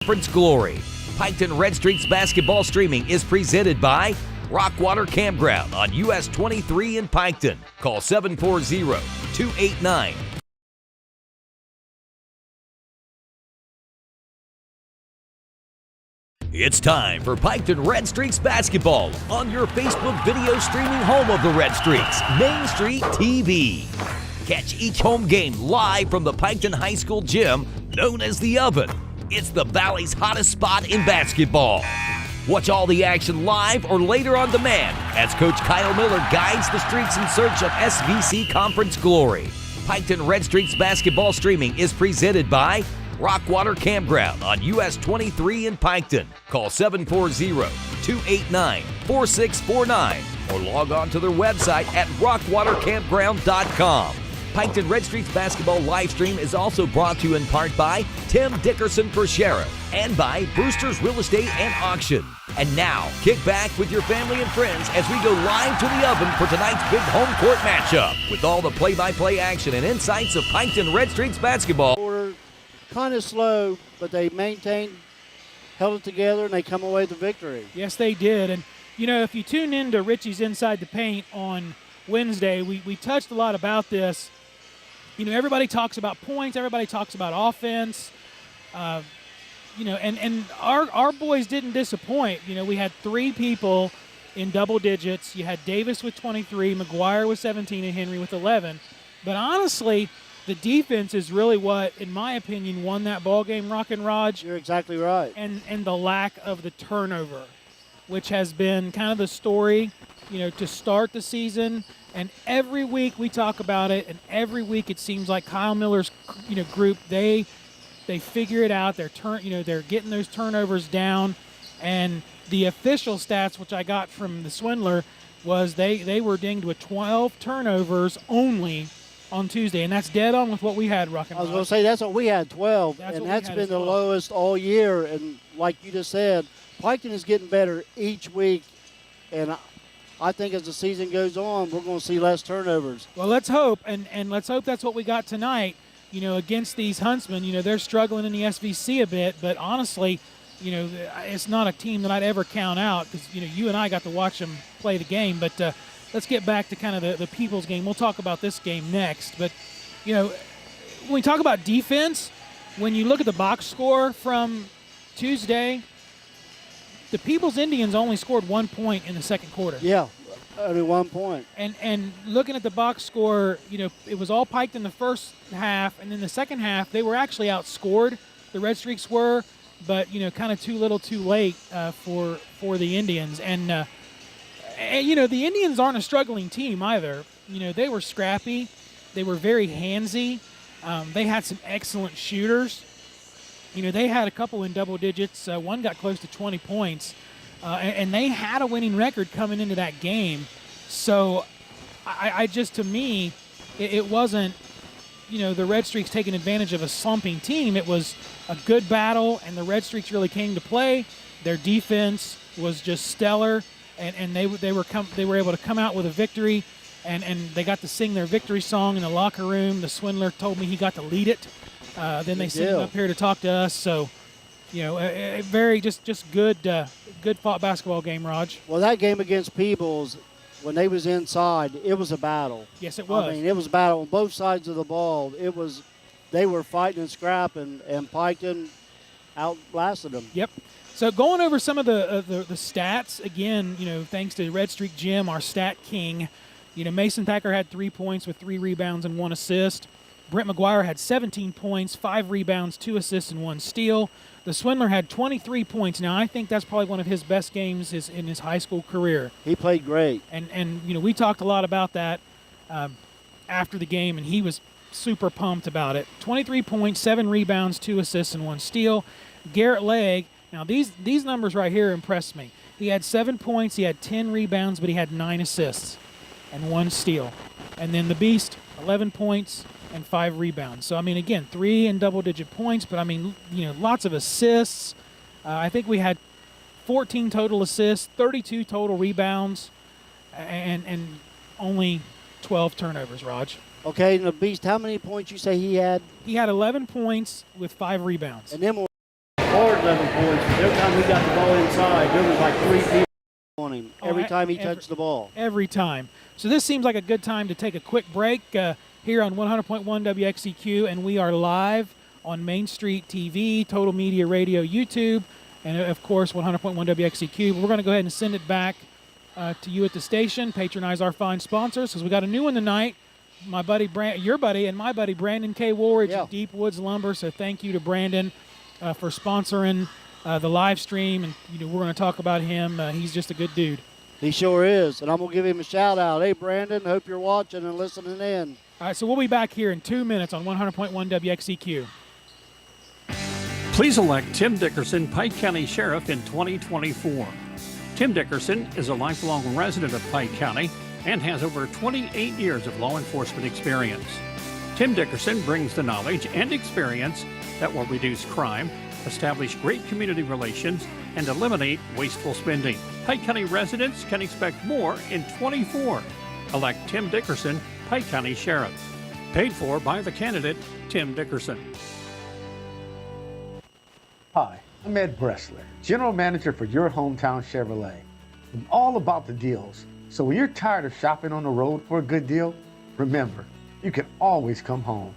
Conference glory. Piketon Red Streaks basketball streaming is presented by Rockwater Campground on US 23 in Piketon. Call 740-289. It's time for Piketon Red Streaks basketball on your Facebook video streaming home of the Red Streaks, Main Street TV. Catch each home game live from the Piketon High School gym known as the Oven. It's the Valley's hottest spot in basketball. Watch all the action live or later on demand as Coach Kyle Miller guides the Streaks in search of SVC Conference glory. Piketon Red Streaks basketball streaming is presented by Rockwater Campground on US 23 in Piketon. Call 740-289-4649 or log on to their website at rockwatercampground.com. Piketon Red Streaks basketball live stream is also brought to you in part by Tim Dickerson for Sheriff and by Brewster's Real Estate and Auction. And now, kick back with your family and friends as we go live to the Oven for tonight's big home court matchup with all the play-by-play action and insights of Piketon Red Streaks basketball. Kind of slow, but they maintained, held it together, and they come away with the victory. Yes, they did. And, you know, if you tune in to Richie's Inside the Paint on Wednesday, we touched a lot about this. You know, everybody talks about points. Everybody talks about offense. You know, and our boys didn't disappoint. You know, we had 3 people in double digits. You had Davis with 23, McGuire with 17, and Henry with 11. But honestly, the defense is really what, in my opinion, won that ball game, Rock and Raj. You're exactly right. And the lack of the turnover, which has been kind of the story, you know, to start the season. And every week we talk about it, and every week it seems like Kyle Miller's, you know, group, they figure it out. They're getting those turnovers down. And the official stats, which I got from the Swindler, was they were dinged with 12 turnovers only on Tuesday, and that's dead on with what we had, Rock and I was going to say, that's what we had, 12, and that's been the lowest all year. And like you just said, Piketon is getting better each week, and I think as the season goes on, we're going to see less turnovers. Well, let's hope, and let's hope that's what we got tonight, you know, against these Huntsmen. You know, they're struggling in the SVC a bit, but honestly, you know, it's not a team that I'd ever count out because, you know, you and I got to watch them play the game, but let's get back to kind of the People's game. We'll talk about this game next. But, you know, when we talk about defense, when you look at the box score from Tuesday, the People's Indians only scored 1 point in the second quarter. Yeah, only 1 point. And looking at the box score, you know, it was all Piked in the first half, and in the second half, they were actually outscored. The Red Streaks were, but, you know, kind of too little too late for the Indians. And, you know, the Indians aren't a struggling team either. You know, they were scrappy. They were very handsy. They had some excellent shooters. You know, they had a couple in double digits. One got close to 20 points. And they had a winning record coming into that game. So I just, to me, it wasn't, you know, the Red Streaks taking advantage of a slumping team. It was a good battle, and the Red Streaks really came to play. Their defense was just stellar. And they were able to come out with a victory, and they got to sing their victory song in the locker room. The Swindler told me he got to lead it. Then they sent him up here to talk to us. So, you know, a very just good fought basketball game, Raj. Well, that game against Peebles, when they was inside, it was a battle. Yes, it was. I mean, it was a battle on both sides of the ball. They were fighting and scrapping, and Piketon outlasted them. Yep. So going over some of the stats, again, you know, thanks to Red Streak Jim, our stat king, you know, Mason Thacker had 3 points with 3 rebounds and 1 assist. Brent McGuire had 17 points, 5 rebounds, 2 assists, and 1 steal. The Swindler had 23 points. Now, I think that's probably one of his best games in his high school career. He played great. And you know, we talked a lot about that after the game, and he was super pumped about it. 23 points, 7 rebounds, 2 assists, and 1 steal. Garrett Legg, now these numbers right here impressed me. He had 7 points, he had 10 rebounds, but he had 9 assists and 1 steal. And then the Beast, 11 points and 5 rebounds. So, I mean, again, 3 in double-digit points, but, I mean, you know, lots of assists. I think we had 14 total assists, 32 total rebounds, and only 12 turnovers, Raj. Okay, and the Beast, how many points you say he had? He had 11 points with 5 rebounds. And then more than 7 points. Every time we got the ball inside, there was like 3 people on him every time he touched the ball. Every time. So this seems like a good time to take a quick break here on 100.1 WXEQ, and we are live on Main Street TV, Total Media Radio, YouTube, and of course 100.1 WXEQ. We're going to go ahead and send it back to you at the station. Patronize our fine sponsors, because we got a new one tonight. My buddy, your buddy, and my buddy Brandon K. Woolridge at Deep Woods Lumber. So thank you to Brandon for sponsoring the live stream, and we're going to talk about him. He's just a good dude. He sure is, and I'm going to give him a shout-out. Hey, Brandon, hope you're watching and listening in. All right, so we'll be back here in 2 minutes on 100.1 WXEQ. Please elect Tim Dickerson Pike County Sheriff in 2024. Tim Dickerson is a lifelong resident of Pike County and has over 28 years of law enforcement experience. Tim Dickerson brings the knowledge and experience that will reduce crime, establish great community relations, and eliminate wasteful spending. Pike County residents can expect more in 24. Elect Tim Dickerson, Pike County Sheriff. Paid for by the candidate, Tim Dickerson. Hi, I'm Ed Bressler, General Manager for Your Hometown Chevrolet. I'm all about the deals, so when you're tired of shopping on the road for a good deal, remember, you can always come home.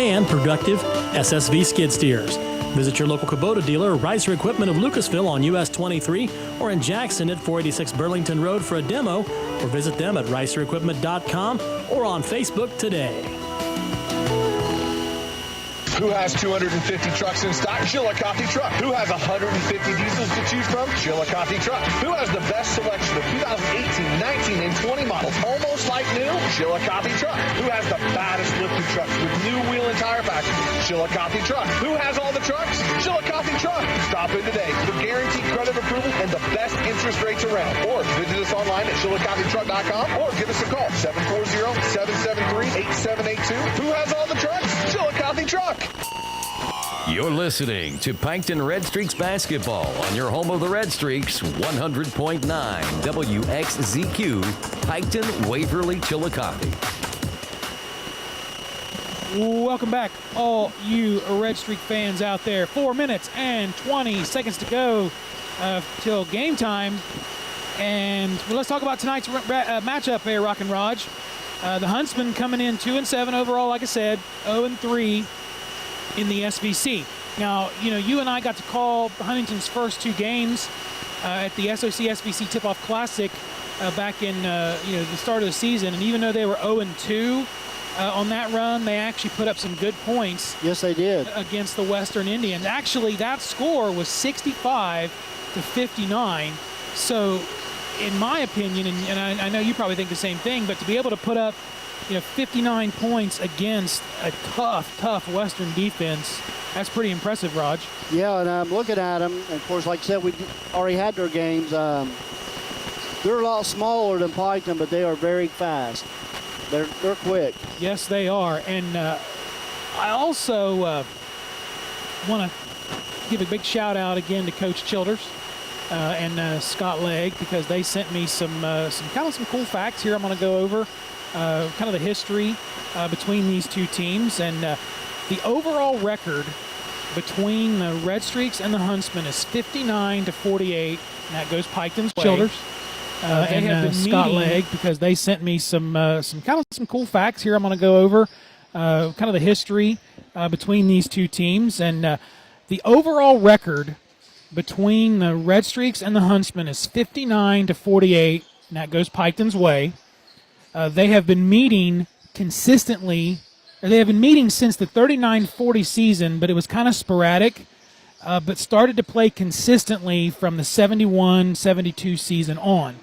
And productive SSV skid steers. Visit your local Kubota dealer, Ricer Equipment of Lucasville on US 23, or in Jackson at 486 Burlington Road for a demo, or visit them at ricerequipment.com or on Facebook today. Who has 250 trucks in stock? Chillicothe Truck. Who has 150 diesels to choose from? Chillicothe Truck. Who has the best selection of 2018, 19, and 20 models, almost like new? Chillicothe Truck. Who has the baddest lifted trucks with new wheel and tire packages? Chillicothe Truck. Who has all the trucks? Chillicothe Truck. Stop in today for guaranteed credit approval and the best interest rates around. Or visit us online at chillicothetruck.com or give us a call, 740-773-8782. Who has all the trucks? Chillicothe Truck. You're listening to Piketon Red Streaks basketball on your home of the Red Streaks, 100.9 WXZQ, Piketon, Waverly, Chillicothe. Welcome back, all you Red Streak fans out there. 4 minutes and 20 seconds to go till game time. And let's talk about tonight's matchup here, Rock and Raj. The Huntsmen coming in 2-7 overall, like I said, 0-3 in the SVC. Now, you and I got to call Huntington's first 2 games at the SOC SVC Tip-Off Classic back in the start of the season, and even though they were 0-2 on that run, they actually put up some good points. Yes, they did. Against the Western Indians. Actually, that score was 65-59. So, in my opinion, and I know you probably think the same thing, but to be able to put up 59 points against a tough Western defense, that's pretty impressive, Raj. Yeah, and I'm looking at them, and of course, like I said, we already had their games. They're a lot smaller than Piketon, but they are very fast. They're quick. Yes, they are. And I also want to give a big shout out again to Coach Childers and Scott Legg, because they sent me some cool facts here I'm going to go over. Kind of the history between these two teams, and the overall record between the Red Streaks and the Huntsmen is 59-48, and that goes Piketon's way. Childers and Scott Legg, because they sent me some cool facts here I'm going to go over. Kind of the history between these two teams, and the overall record between the Red Streaks and the Huntsmen is 59-48, and that goes Piketon's way. They have been meeting consistently. They have been meeting since the 39-40 season, but it was kind of sporadic, but started to play consistently from the 71-72 season on.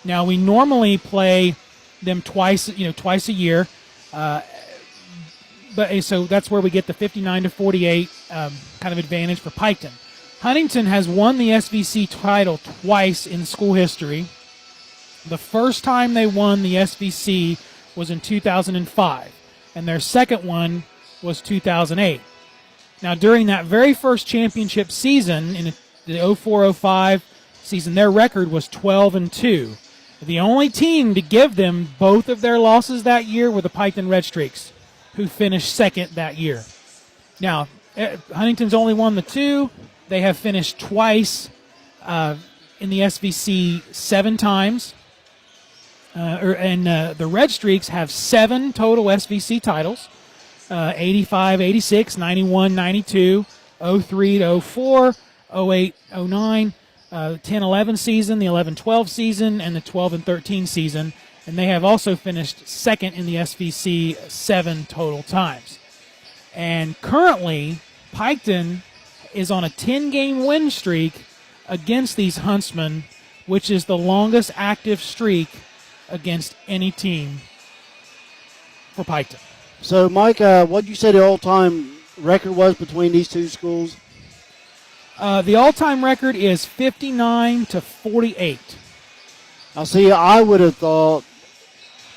Now, we normally play them twice a year. so that's where we get the 59-48 kind of advantage for Piketon. Huntington has won the SVC title twice in school history. The first time they won the SVC was in 2005, and their second one was 2008. Now, during that very first championship season, in the 04-05 season, their record was 12-2. The only team to give them both of their losses that year were the Piketon Red Streaks, who finished second that year. Now, Huntington's only won the two. They have finished twice in the SVC 7 times. The Red Streaks have 7 total SVC titles, 85, 86, 91, 92, 03 to 04, 08, 09, 10-11 season, the 11-12 season, and the 12-13 season. And they have also finished second in the SVC 7 total times. And currently, Piketon is on a 10-game win streak against these Huntsmen, which is the longest active streak against any team for Piketon. So, Mike, what did you say the all-time record was between these two schools? The all-time record is 59-48. Now, see, I would have thought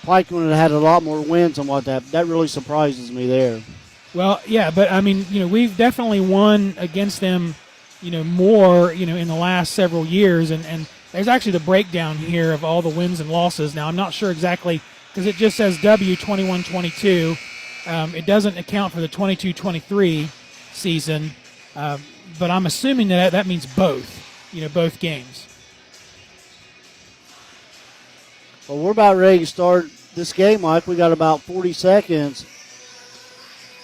Piketon would have had a lot more wins and what that really surprises me there. Well, yeah, but I mean, we've definitely won against them, more, in the last several years, and there's actually the breakdown here of all the wins and losses. Now, I'm not sure exactly, because it just says W 21-22. It doesn't account for the 22-23 season, but I'm assuming that means both, both games. Well, we're about ready to start this game, Mike. We got about 40 seconds.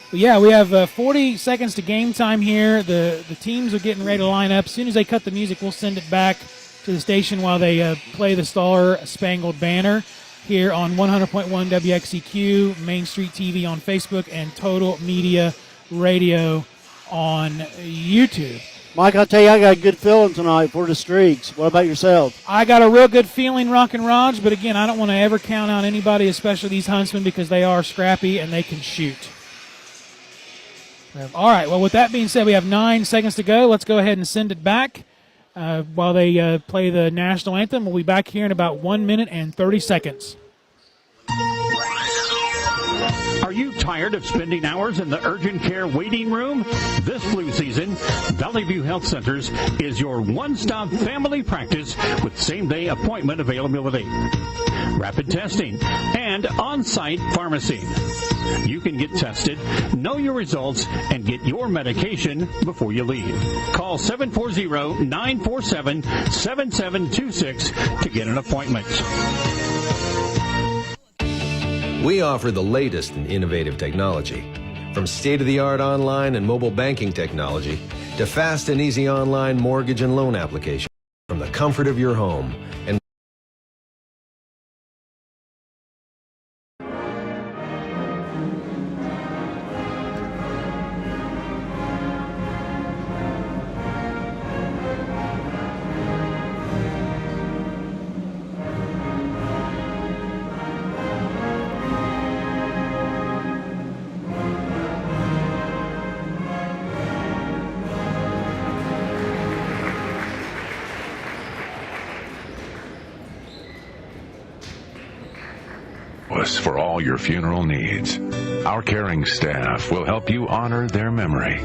But yeah, we have 40 seconds to game time here. The teams are getting ready to line up. As soon as they cut the music, we'll send it back to the station while they play the Star Spangled Banner here on 100.1 WXEQ, Main Street TV on Facebook, and Total Media Radio on YouTube. Mike, I'll tell you, I got a good feeling tonight for the Streaks. What about yourself? I got a real good feeling, Rockin' Raj, but again, I don't want to ever count out anybody, especially these Huntsmen, because they are scrappy and they can shoot. All right, well, with that being said, we have 9 seconds to go. Let's go ahead and send it back while they play the national anthem. We'll be back here in about 1 minute and 30 seconds. Are you tired of spending hours in the urgent care waiting room? This flu season, Valley View Health Centers is your one-stop family practice with same-day appointment availability, rapid testing, and on-site pharmacy. You can get tested, know your results, and get your medication before you leave. Call 740-947-7726 to get an appointment. We offer the latest in innovative technology, from state-of-the-art online and mobile banking technology to fast and easy online mortgage and loan application from the comfort of your home. And for all your funeral needs. Our caring staff will help you honor their memory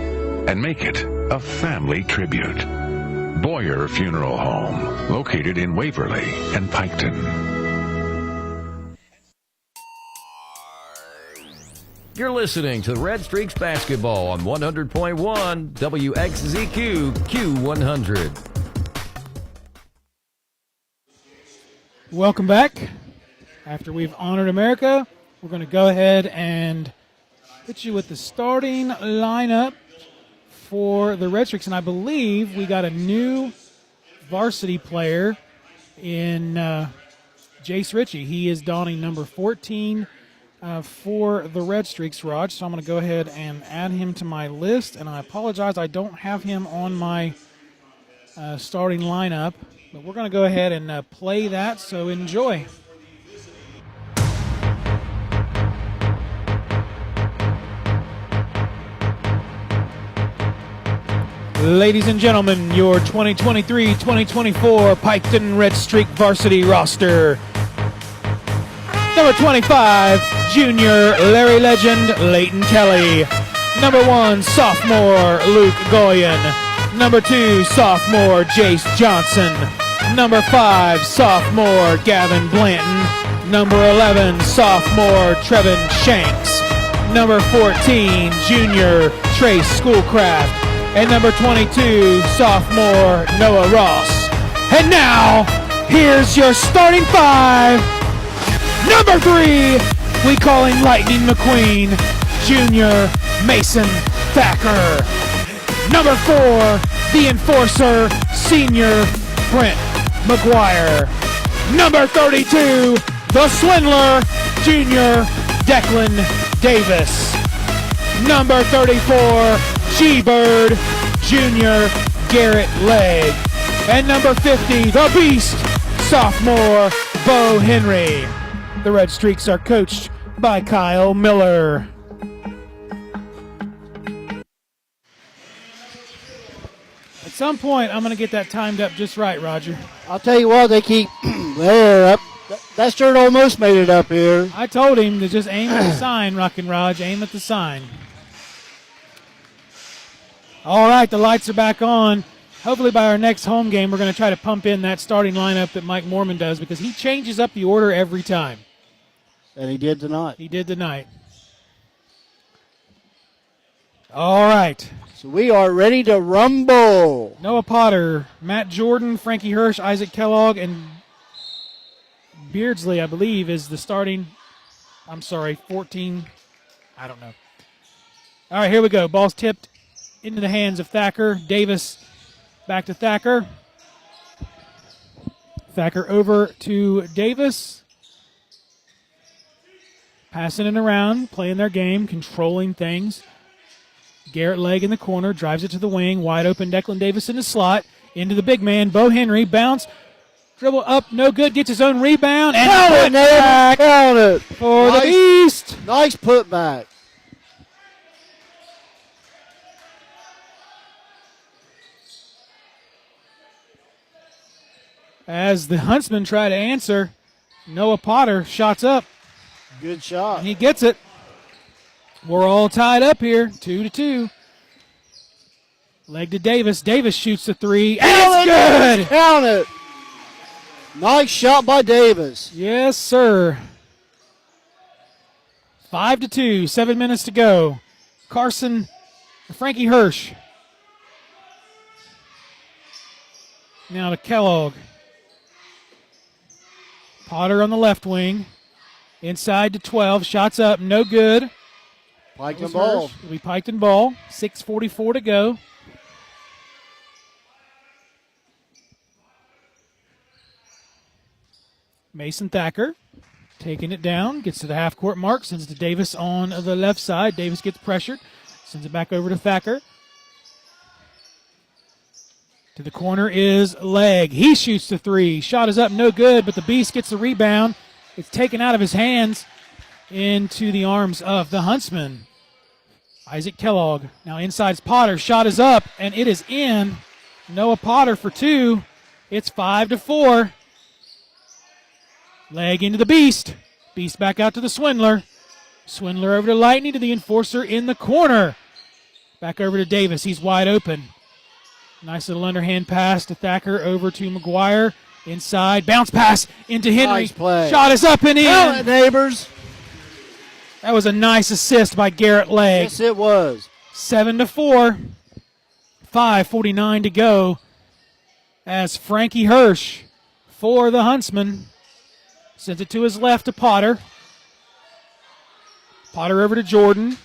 and make it a family tribute. Boyer Funeral Home, located in Waverly and Piketon. You're listening to Red Streaks Basketball on 100.1 WXZQ Q100. Welcome back. After we've honored America, we're going to go ahead and hit you with the starting lineup for the Red Streaks. And I believe we got a new varsity player in Jace Ritchie. He is donning number 14 for the Red Streaks, Raj. So I'm going to go ahead and add him to my list. And I apologize, I don't have him on my starting lineup. But we're going to go ahead and play that, so enjoy. Ladies and gentlemen, your 2023-2024 Piketon Red Streak varsity roster. Number 25, junior Larry Legend, Leighton Kelly. Number 1, sophomore Luke Goyen. Number 2, sophomore Jace Johnson. Number 5, sophomore Gavin Blanton. Number 11, sophomore Trevin Shanks. Number 14, junior Trace Schoolcraft. And number 22, sophomore Noah Ross. And now, here's your starting 5. Number 3, we call him Lightning McQueen, junior Mason Thacker. Number 4, the enforcer, senior Brent McGuire. Number 32, the swindler, junior Declan Davis. Number 34, G-Bird, junior Garrett Legg. And number 50, the beast, sophomore Bo Henry. The Red Streaks are coached by Kyle Miller. At some point, I'm going to get that timed up just right, Roger. I'll tell you what, they keep there up. That shirt almost made it up here. I told him to just aim at the sign, Rockin' Raj. Aim at the sign. All right, the lights are back on. Hopefully by our next home game, we're going to try to pump in that starting lineup that Mike Mormon does because he changes up the order every time. And he did tonight. He did tonight. All right. So we are ready to rumble. Noah Potter, Matt Jordan, Frankie Hirsch, Isaac Kellogg, and Beardsley, I believe, is the starting. 14. I don't know. All right, here we go. Ball's tipped into the hands of Thacker. Davis back to Thacker. Thacker over to Davis. Passing it around, playing their game, controlling things. Garrett Legg in the corner, drives it to the wing. Wide open Declan Davis in the slot. Into the big man, Bo Henry. Bounce. Dribble up, no good. Gets his own rebound. And put back count it. For the Beast. Nice putback. As the Huntsmen try to answer, Noah Potter shots up. Good shot. And he gets it. We're all tied up here, 2-2. Leg to Davis. Davis shoots the 3, and it's good! Count it. Nice shot by Davis. Yes, sir. 5-2, 7 minutes to go. Frankie Hirsch. Now to Kellogg. Potter on the left wing. Inside to 12. Shots up. No good. Piketon ball. It'll be Piketon ball. 6:44 to go. Mason Thacker taking it down. Gets to the half-court mark. Sends it to Davis on the left side. Davis gets pressured. Sends it back over to Thacker. To the corner is Legg. He shoots the 3. Shot is up, no good, but the Beast gets the rebound. It's taken out of his hands into the arms of the Huntsman. Isaac Kellogg. Now inside's Potter. Shot is up, and it is in. Noah Potter for 2. It's 5-4. Legg into the Beast. Beast back out to the Swindler. Swindler over to Lightning, to the enforcer in the corner. Back over to Davis. He's wide open. Nice little underhand pass to Thacker over to McGuire. Inside. Bounce pass into Henry. Nice play. Shot is up and in. Count it, neighbors. That was a nice assist by Garrett Legg. Yes, it was. 7-4. 5:49 to go. As Frankie Hirsch for the Huntsmen sends it to his left to Potter. Potter over to Jordan.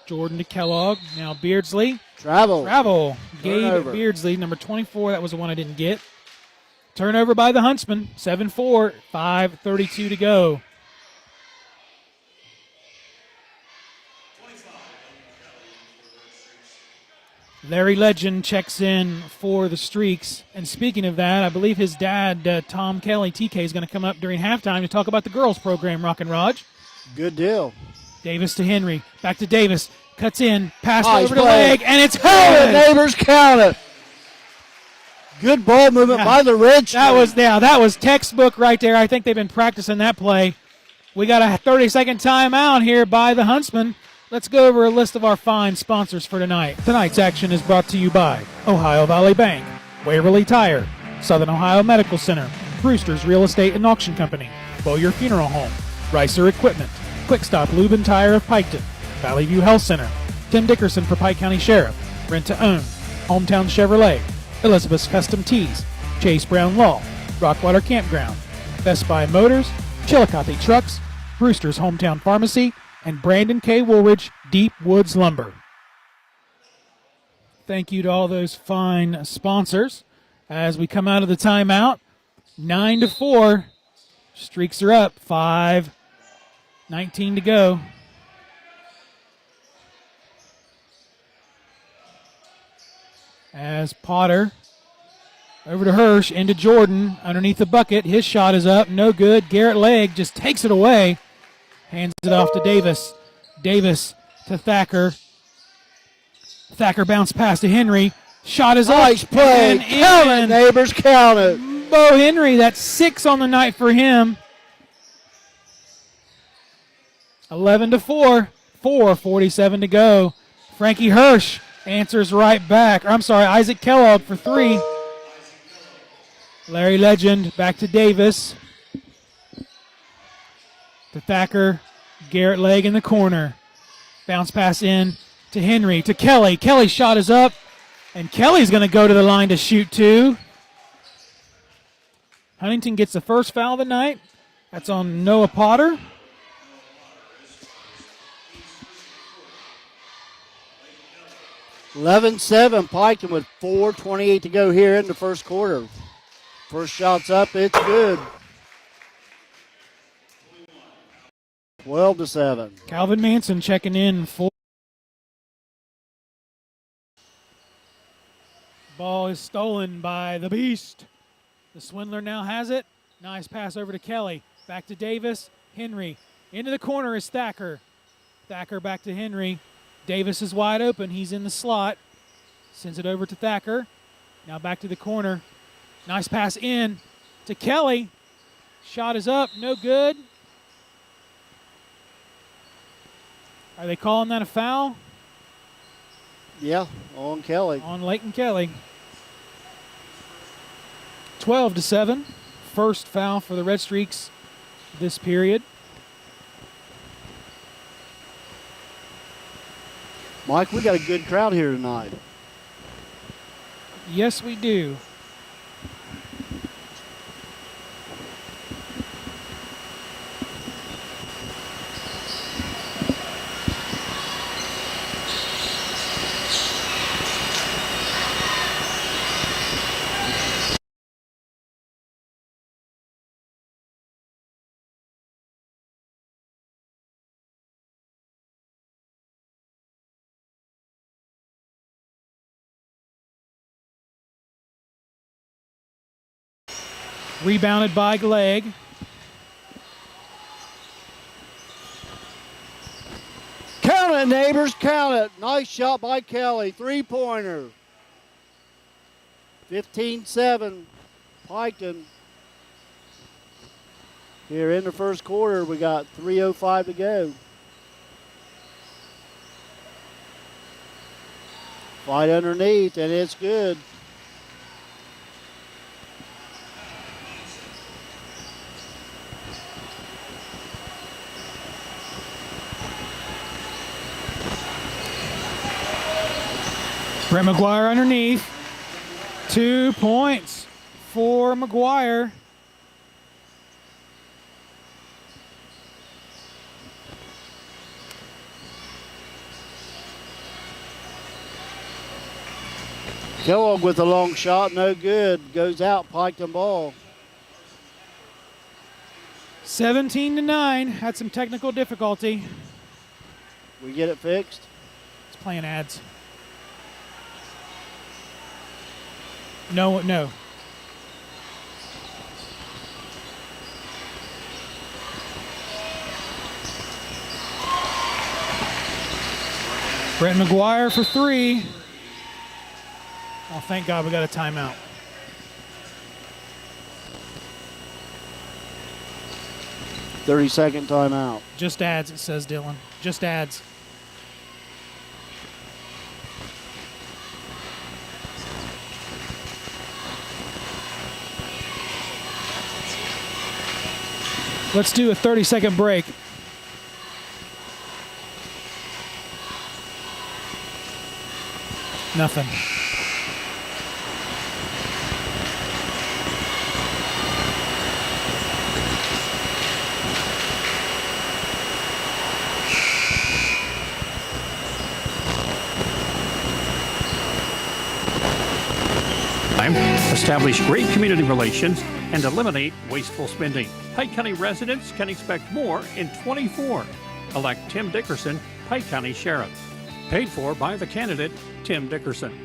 Jordan to Kellogg. Now Beardsley. Travel. Gabe Beardsley, number 24. That was the one I didn't get. Turnover by the Huntsmen. 7-4. 5:32 to go. Larry Legend checks in for the Streaks. And speaking of that, I believe his dad, Tom Kelly, TK, is going to come up during halftime to talk about the girls program, Rockin' Raj. Good deal. Davis to Henry. Back to Davis. Cuts in, pass Nice over the play. leg, and it's Count it, good. neighbors, count it. Good ball movement by the Red Streaks. That was textbook right there. I think they've been practicing that play. We got a 30-second timeout here by the Huntsmen. Let's go over a list of our fine sponsors for tonight. Tonight's action is brought to you by Ohio Valley Bank, Waverly Tire, Southern Ohio Medical Center, Brewster's Real Estate and Auction Company, Bowyer Funeral Home, Ricer Equipment, Quick Stop Lube and Tire of Piketon, Valley View Health Center, Tim Dickerson for Pike County Sheriff, Rent to Own, Hometown Chevrolet, Elizabeth's Custom Tees, Chase Brown Law, Rockwater Campground, Best Buy Motors, Chillicothe Trucks, Brewster's Hometown Pharmacy, and Brandon K. Woolridge Deep Woods Lumber. Thank you to all those fine sponsors. As we come out of the timeout, 9-4. Streaks are up. 5:19 to go. As Potter over to Hirsch, into Jordan, underneath the bucket. His shot is up, no good. Garrett Legg just takes it away. Hands it off to Davis. Davis to Thacker. Thacker bounce pass to Henry. Shot is Nice up. play. Count it, neighbors, count it. Bo Henry, that's 6 on the night for him. 11-4. 4:47 to go. Frankie Hirsch answers right back. Isaac Kellogg for 3. Larry Legend back to Davis. To Thacker. Garrett Legg in the corner. Bounce pass in to Henry. To Kelly. Kelly's shot is up. And Kelly's going to go to the line to shoot 2. Huntington gets the first foul of the night. That's on Noah Potter. (11-7) Piketon with 4:28 to go here in the first quarter. First shot's up, it's good. 12-7. Calvin Manson checking in for. Ball is stolen by the Beast. The Swindler now has it. Nice pass over to Kelly. Back to Davis. Henry. Into the corner is Thacker. Thacker back to Henry. Davis is wide open. He's in the slot. Sends it over to Thacker. Now back to the corner. Nice pass in to Kelly. Shot is up. No good. Are they calling that a foul? Yeah, on Kelly. On Leighton Kelly. 12-7. First foul for the Red Streaks this period. Mike, we got a good crowd here tonight. Yes, we do. Rebounded by Legg. Count it, neighbors, count it. Nice shot by Kelly. 3-pointer. 15-7. Piketon. Here in the first quarter, we got 3:05 to go. Right underneath, and it's good. Brett McGuire underneath. 2 points for McGuire. Kellogg with a long shot, no good. Goes out, Piketon ball. 17-9. Had some technical difficulty. We get it fixed. It's playing ads. No. Brett McGuire for 3. Oh, thank God we got a timeout. "30-second timeout." Just adds, it says, Dylan. Just adds. Let's do a 30-second break. Nothing. Establish great community relations and eliminate wasteful spending. Pike County residents can expect more in 24. Elect Tim Dickerson, Pike County Sheriff. Paid for by the candidate, Tim Dickerson.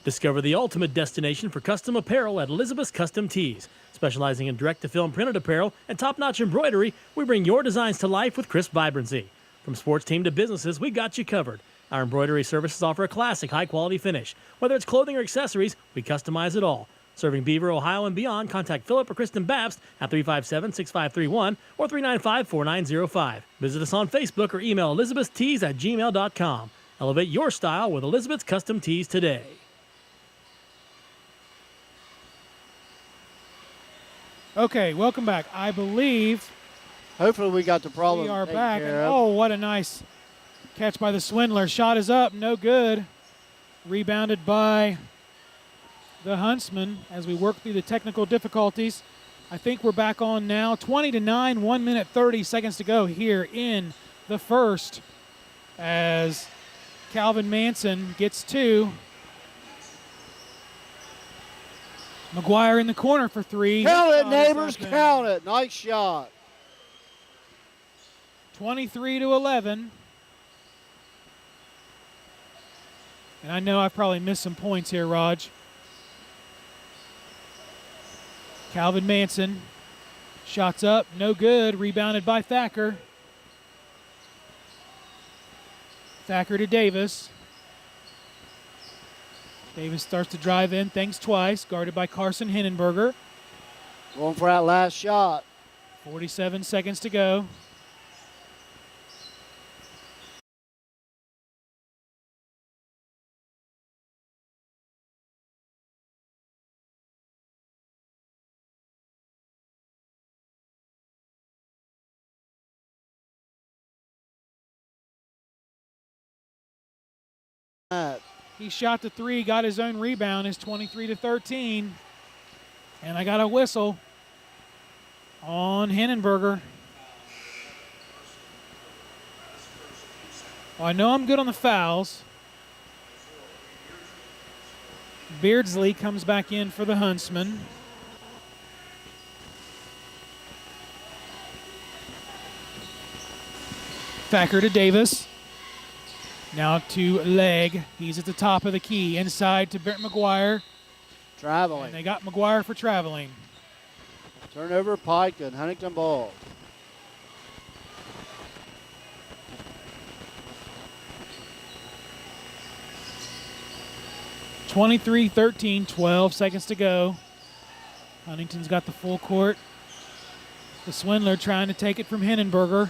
Discover the ultimate destination for custom apparel at Elizabeth's Custom Tees. Specializing in direct-to-film printed apparel and top-notch embroidery, we bring your designs to life with crisp vibrancy. From sports team to businesses, we got you covered. Our embroidery services offer a classic, high-quality finish. Whether it's clothing or accessories, we customize it all. Serving Beaver, Ohio, and beyond, contact Philip or Kristen Babst at 357-6531 or 395-4905. Visit us on Facebook or email elizabethstees@gmail.com. Elevate your style with Elizabeth's Custom Tees today. Okay, welcome back. I believe Hopefully we got the problem we are taken back. care of. Oh, what a nice catch by the Swindler. Shot is up, no good. Rebounded by the Huntsmen as we work through the technical difficulties. I think we're back on now. 20-9, 1 minute 30 seconds to go here in the first as Calvin Manson gets 2. McGuire in the corner for 3. Count it, neighbors, count it. Nice shot. 23-11. And I know I've probably missed some points here, Raj. Calvin Manson. Shots up, no good. Rebounded by Thacker. Thacker to Davis. Davis starts to drive in, thanks twice. Guarded by Carson Hinnenberger. Going for that last shot. 47 seconds to go. He shot the 3, got his own rebound. It's 23-13. And I got a whistle on Hinnenberger. Well, I know I'm good on the fouls. Beardsley comes back in for the Huntsmen. Thacker to Davis. Now to Legg. He's at the top of the key. Inside to Brent McGuire. Traveling. And they got McGuire for traveling. Turnover, Piketon. Huntington ball. (23-13), 12 seconds to go. Huntington's got the full court. The Swindler trying to take it from Hinnenberger.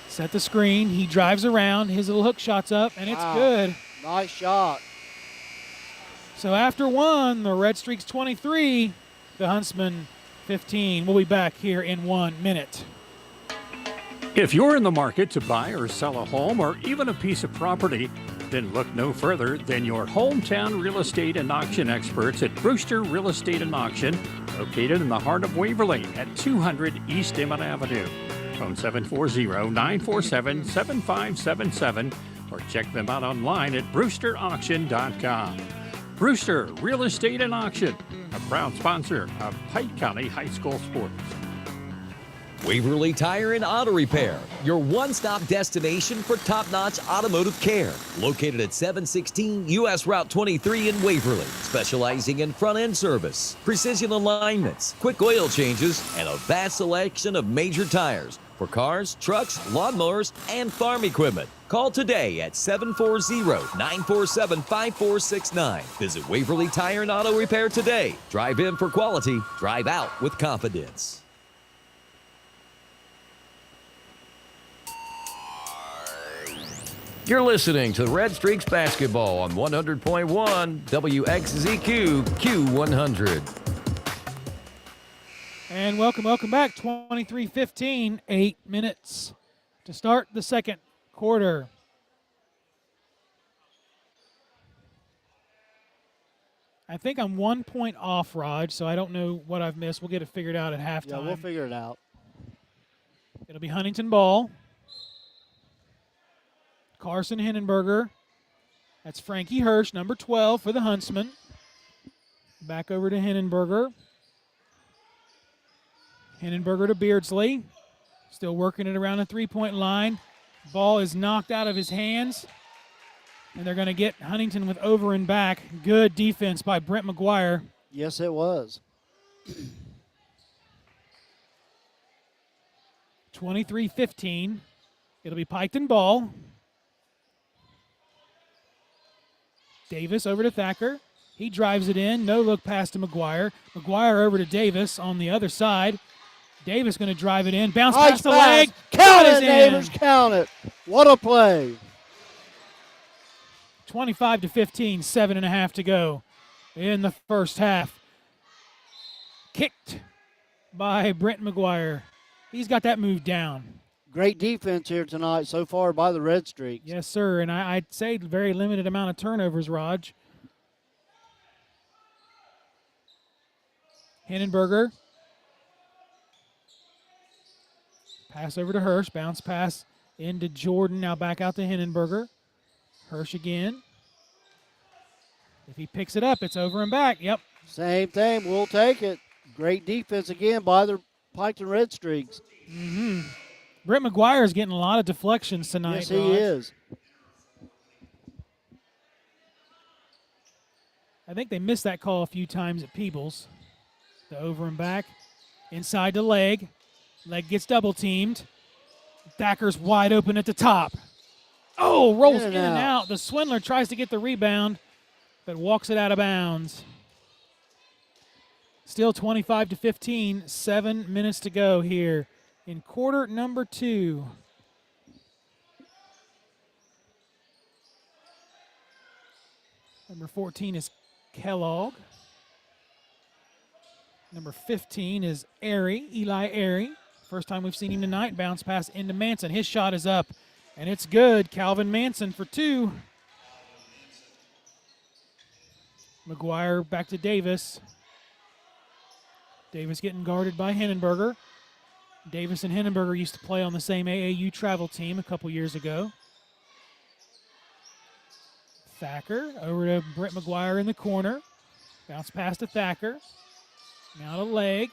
Set the screen. He drives around. His little hook shot's up, and it's good. Nice shot. So after 1, the Red Streaks 23, the Huntsmen 15. We'll be back here in 1 minute. If you're in the market to buy or sell a home or even a piece of property, then look no further than your hometown real estate and auction experts at Brewster Real Estate and Auction, located in the heart of Waverly at 200 East Emmett Avenue. Phone 740-947-7577 or check them out online at brewsterauction.com. Brewster Real Estate and Auction, a proud sponsor of Pike County High School sports. Waverly Tire and Auto Repair, your one-stop destination for top-notch automotive care. Located at 716 U.S. Route 23 in Waverly, specializing in front-end service, precision alignments, quick oil changes, and a vast selection of major tires for cars, trucks, lawnmowers, and farm equipment. Call today at 740-947-5469. Visit Waverly Tire and Auto Repair today. Drive in for quality, drive out with confidence. You're listening to Red Streaks Basketball on 100.1 WXZQ Q100. And welcome back. 23-15, 8 minutes to start the second quarter. I think I'm 1 point off, Raj, so I don't know what I've missed. We'll get it figured out at halftime. Yeah, we'll figure it out. It'll be Huntington ball. Carson Hindenberger. That's Frankie Hirsch, number 12 for the Huntsmen. Back over to Hindenberger. Hindenberger to Beardsley. Still working it around the three-point line. Ball is knocked out of his hands. And they're going to get Huntington with over and back. Good defense by Brent McGuire. Yes, it was. 23-15. It'll be Piketon ball. Davis over to Thacker. He drives it in. No look pass to McGuire. McGuire over to Davis on the other side. Davis going to drive it in. Bounce past the leg. Count it, neighbors. Count it. What a play. 25-15, 7.5 to go in the first half. Kicked by Brent McGuire. He's got that move down. Great defense here tonight so far by the Red Streaks. Yes, sir, and I'd say very limited amount of turnovers, Raj. Hindenberger. Pass over to Hirsch. Bounce pass into Jordan. Now back out to Hindenberger. Hirsch again. If he picks it up, it's over and back. Yep. Same thing. We'll take it. Great defense again by the Piketon Red Streaks. Mm-hmm. Brent McGuire is getting a lot of deflections tonight. Yes, he is. I think they missed that call a few times at Peebles. The over and back. Inside the leg. Leg gets double teamed. Thacker's wide open at the top. Oh, rolls in and out. The Swindler tries to get the rebound, but walks it out of bounds. Still 25-15, 7 minutes to go here in quarter number 2. Number 14 is Kellogg. Number 15 is Eli Airy. First time we've seen him tonight. Bounce pass into Manson. His shot is up, and it's good. Calvin Manson for 2. McGuire back to Davis. Davis getting guarded by Hindenberger. Davis and Hindenberger used to play on the same AAU travel team a couple years ago. Thacker over to Brent McGuire in the corner. Bounce pass to Thacker. Now to leg.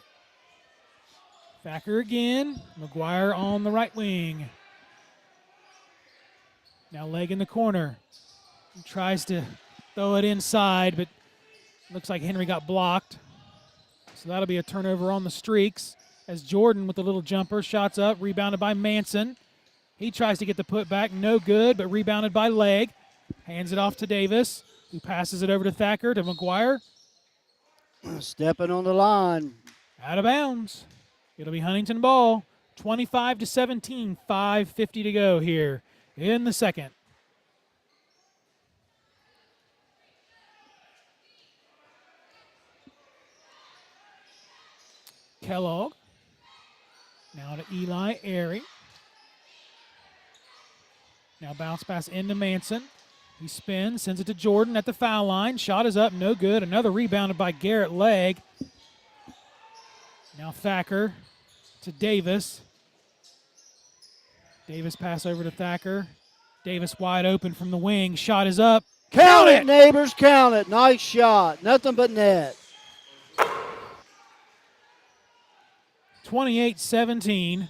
Thacker again. McGuire on the right wing. Now leg in the corner. He tries to throw it inside, but looks like Henry got blocked. So that'll be a turnover on the Streaks as Jordan with a little jumper. Shots up, rebounded by Manson. He tries to get the putback. No good, but rebounded by Leg. Hands it off to Davis, who passes it over to Thacker, to McGuire. Stepping on the line. Out of bounds. It'll be Huntington ball. 25-17, 5:50 to go here in the second. Kellogg. Now to Eli Airy. Now bounce pass into Manson. He spins, sends it to Jordan at the foul line. Shot is up, no good. Another rebounded by Garrett Legg. Now Thacker to Davis. Davis pass over to Thacker. Davis wide open from the wing. Shot is up. Count it, neighbors, count it. Nice shot. Nothing but net. 28-17.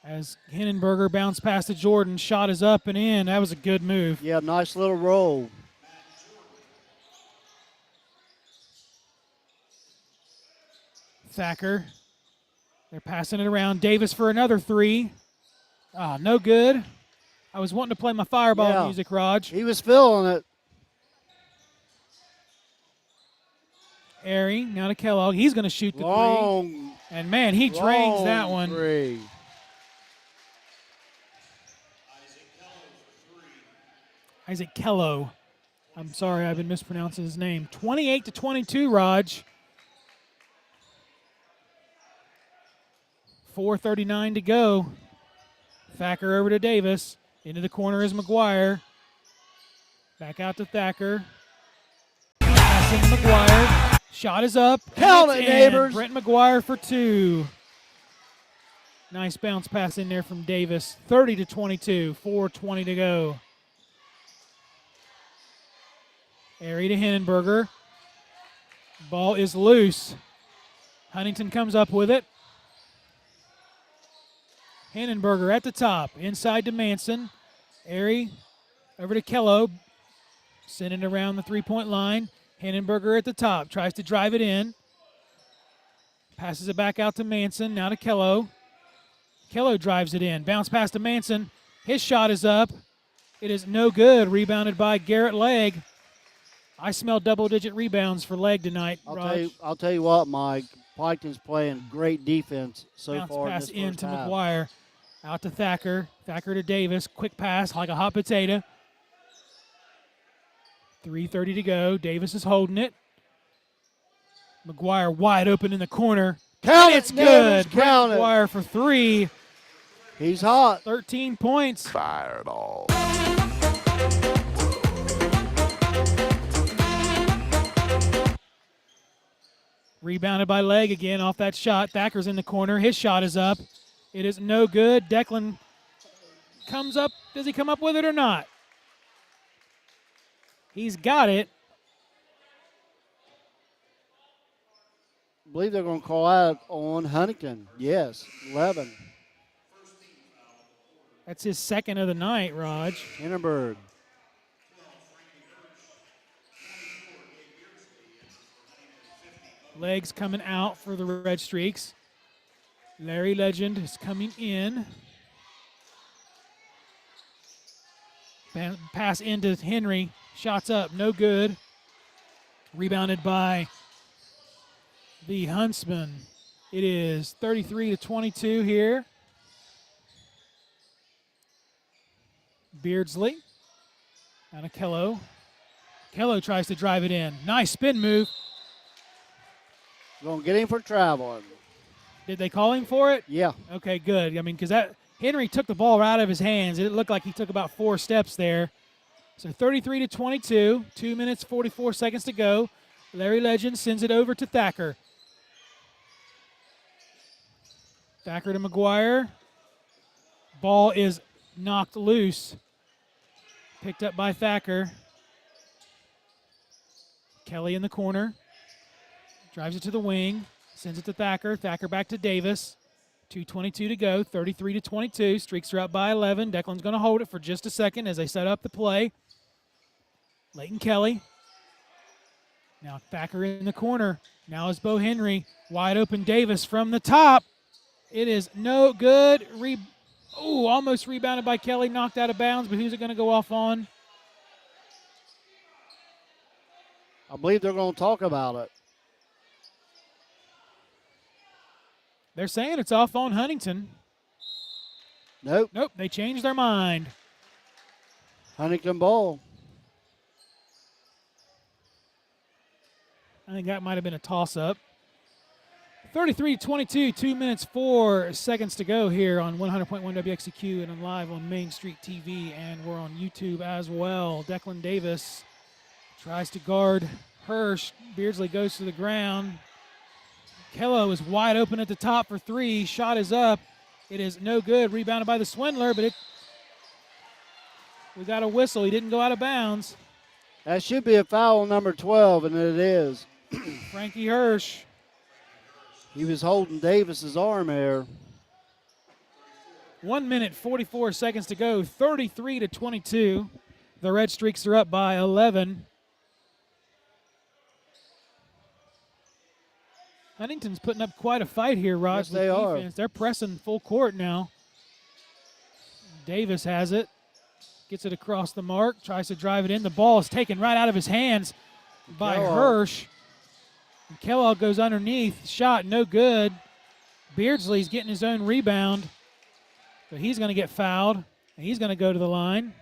As Hindenburger bounced past to Jordan, shot is up and in. That was a good move. Yeah, nice little roll. Thacker. They're passing it around. Davis for another three. Ah, no good. I was wanting to play my fireball music, Raj. He was feeling it. Airy, now to Kellogg. He's going to shoot the Long, three. And, man, he drains that one. Three. Isaac Kello. I'm sorry, I've been mispronouncing his name. 28-22, Raj. 4:39 to go. Thacker over to Davis. Into the corner is McGuire. Back out to Thacker. Passing to McGuire. Shot is up. Count it, neighbors. Brent McGuire for two. Nice bounce pass in there from Davis. 30-22. 4:20 to go. Airy to Hindenburger. Ball is loose. Huntington comes up with it. Hindenburger at the top. Inside to Manson. Airy over to Kello. Sending it around the three-point line. Hindenburger at the top. Tries to drive it in. Passes it back out to Manson. Now to Kello. Kello drives it in. Bounce pass to Manson. His shot is up. It is no good. Rebounded by Garrett Legg. I smell double-digit rebounds for Legg tonight, Raj. I'll tell you what, Mike. Piketon's playing great defense so Bounce far pass in this in to half. McGuire. Out to Thacker. Thacker to Davis. Quick pass like a hot potato. 3:30 to go. Davis is holding it. McGuire wide open in the corner. Count It's it, good. count it. McGuire for three. He's hot. 13 points. Fireball. Rebounded by Legg again off that shot. Thacker's in the corner. His shot is up. It is no good. Declan comes up. Does he come up with it or not? He's got it. I believe they're going to call out on Huntington. Yes, 11. That's his second of the night, Raj. Hindenburg. Legs coming out for the Red Streaks. Larry Legend is coming in. Pass into Henry. Shots up, no good. Rebounded by the Huntsmen. It is 33-22 here. Beardsley. Down to Kello. Kello tries to drive it in. Nice spin move. Going to get him for traveling. Did they call him for it? Yeah. Okay, good. I mean, because that Henry took the ball right out of his hands. It looked like he took about 4 steps there. So 33-22, 2 minutes, 44 seconds to go. Larry Legend sends it over to Thacker. Thacker to McGuire. Ball is knocked loose. Picked up by Thacker. Kelly in the corner. Drives it to the wing. Sends it to Thacker. Thacker back to Davis. 2:22 to go. 33-22. Streaks are up by 11. Declan's going to hold it for just a second as they set up the play. Leighton Kelly. Now Thacker in the corner. Now is Bo Henry. Wide open Davis from the top. It is no good. Almost rebounded by Kelly. Knocked out of bounds, but who's it going to go off on? I believe they're going to talk about it. They're saying it's off on Huntington. Nope. Nope, they changed their mind. Huntington ball. I think that might have been a toss-up. 33-22, 2 minutes, 4 seconds to go here on 100.1 WXCQ and live on Main Street TV, and we're on YouTube as well. Declan Davis tries to guard Hirsch. Beardsley goes to the ground. Kello is wide open at the top for three. Shot is up. It is no good. Rebounded by the Swindler, but we got a whistle. He didn't go out of bounds. That should be a foul on number 12, and it is. Frankie Hirsch. He was holding Davis's arm there. 1 minute, 44 seconds to go, 33-22. The Red Streaks are up by 11. Huntington's putting up quite a fight here, Rod. Yes, they are. They're pressing full court now. Davis has it. Gets it across the mark. Tries to drive it in. The ball is taken right out of his hands by Hirsch. And Kellogg goes underneath. Shot no good. Beardsley's getting his own rebound. But he's going to get fouled. And he's going to go to the line.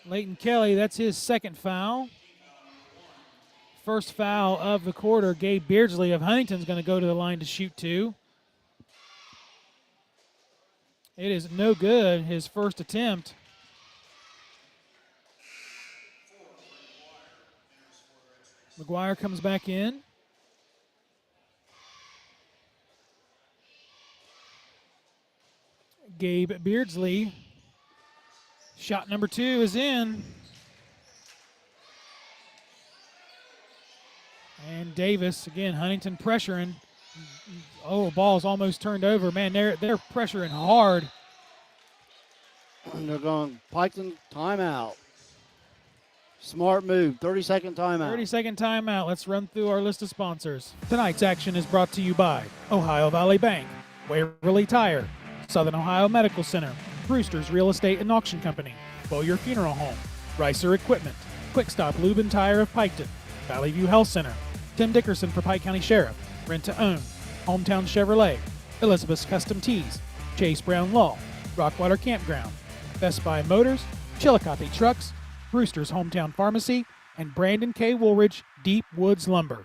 Leighton Kelly, that's his second foul. First foul of the quarter. Gabe Beardsley of Huntington's going to go to the line to shoot 2. It is no good, his first attempt. McGuire comes back in. Gabe Beardsley. Shot number 2 is in. And Davis, again, Huntington pressuring. Oh, ball's almost turned over. Man, they're pressuring hard. And they're going Piketon timeout. Smart move. 30-second timeout. 30-second timeout. Let's run through our list of sponsors. Tonight's action is brought to you by Ohio Valley Bank, Waverly Tire, Southern Ohio Medical Center, Brewster's Real Estate and Auction Company, Bowyer Funeral Home, Ricer Equipment, Quick Stop Lube and Tire of Piketon, Valley View Health Center, Tim Dickerson for Pike County Sheriff, Rent to Own, Hometown Chevrolet, Elizabeth's Custom Tees, Chase Brown Law, Rockwater Campground, Best Buy Motors, Chillicothe Trucks, Brewster's Hometown Pharmacy, and Brandon K. Woolridge Deep Woods Lumber.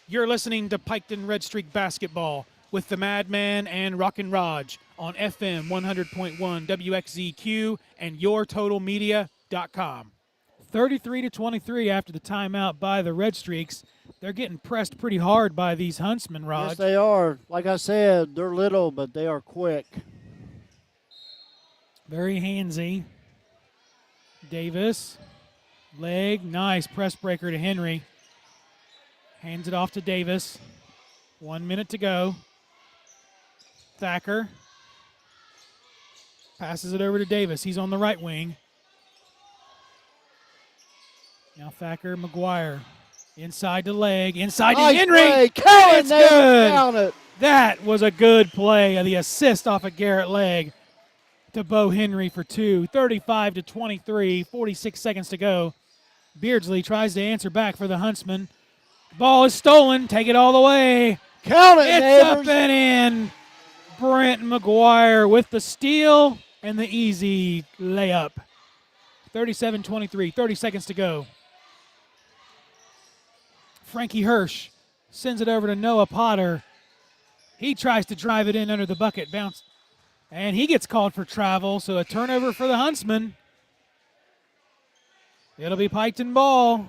You're listening to Piketon Red Streak Basketball with the Madman and Rockin' Raj on FM 100.1 WXZQ and YourTotalMedia.com. 33-23 after the timeout by the Red Streaks. They're getting pressed pretty hard by these Huntsmen, Raj. Yes, they are. Like I said, they're little, but they are quick. Very handsy. Davis, leg, nice press breaker to Henry. Hands it off to Davis. 1 minute to go. Thacker passes it over to Davis. He's on the right wing. Now Thacker, McGuire, inside the leg, inside to Henry. Count It's good. Count it. That was a good play. The assist off a Garrett leg to Bo Henry for 2. 35-23, 46 seconds to go. Beardsley tries to answer back for the Huntsmen. Ball is stolen. Take it all the way. Count it, It's neighbors. up and in. Brent McGuire with the steal and the easy layup. 37-23, 30 seconds to go. Frankie Hirsch sends it over to Noah Potter. He tries to drive it in under the bucket, bounce, and he gets called for travel, so a turnover for the Huntsmen. It'll be Piketon ball.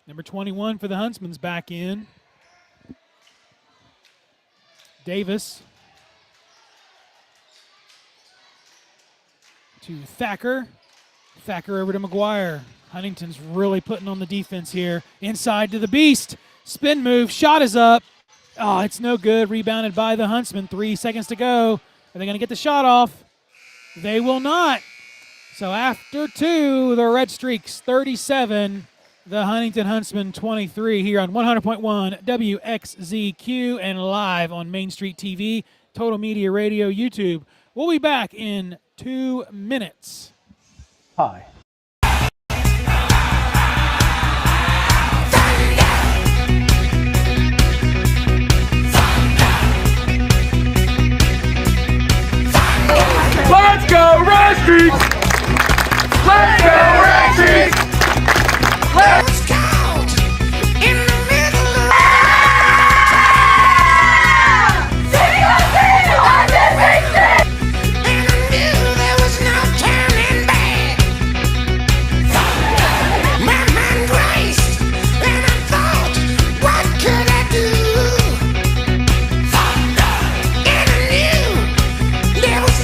Number 21 for the Huntsmen's back in. Davis to Thacker. Thacker over to McGuire. Huntington's really putting on the defense here. Inside to the Beast. Spin move. Shot is up. Oh, it's no good. Rebounded by the Huntsmen. 3 seconds to go. Are they going to get the shot off? They will not. So after 2, the Red Streaks 37, the Huntington Huntsmen 23 here on 100.1 WXZQ and live on Main Street TV, Total Media Radio, YouTube. We'll be back in 2 minutes. Hi. Let's go, Red Streaks! Let's go, Red Streaks! Let's go! In the middle of in the middle, there was no turning back. My mind raced, and I thought, what could I do? And I knew there was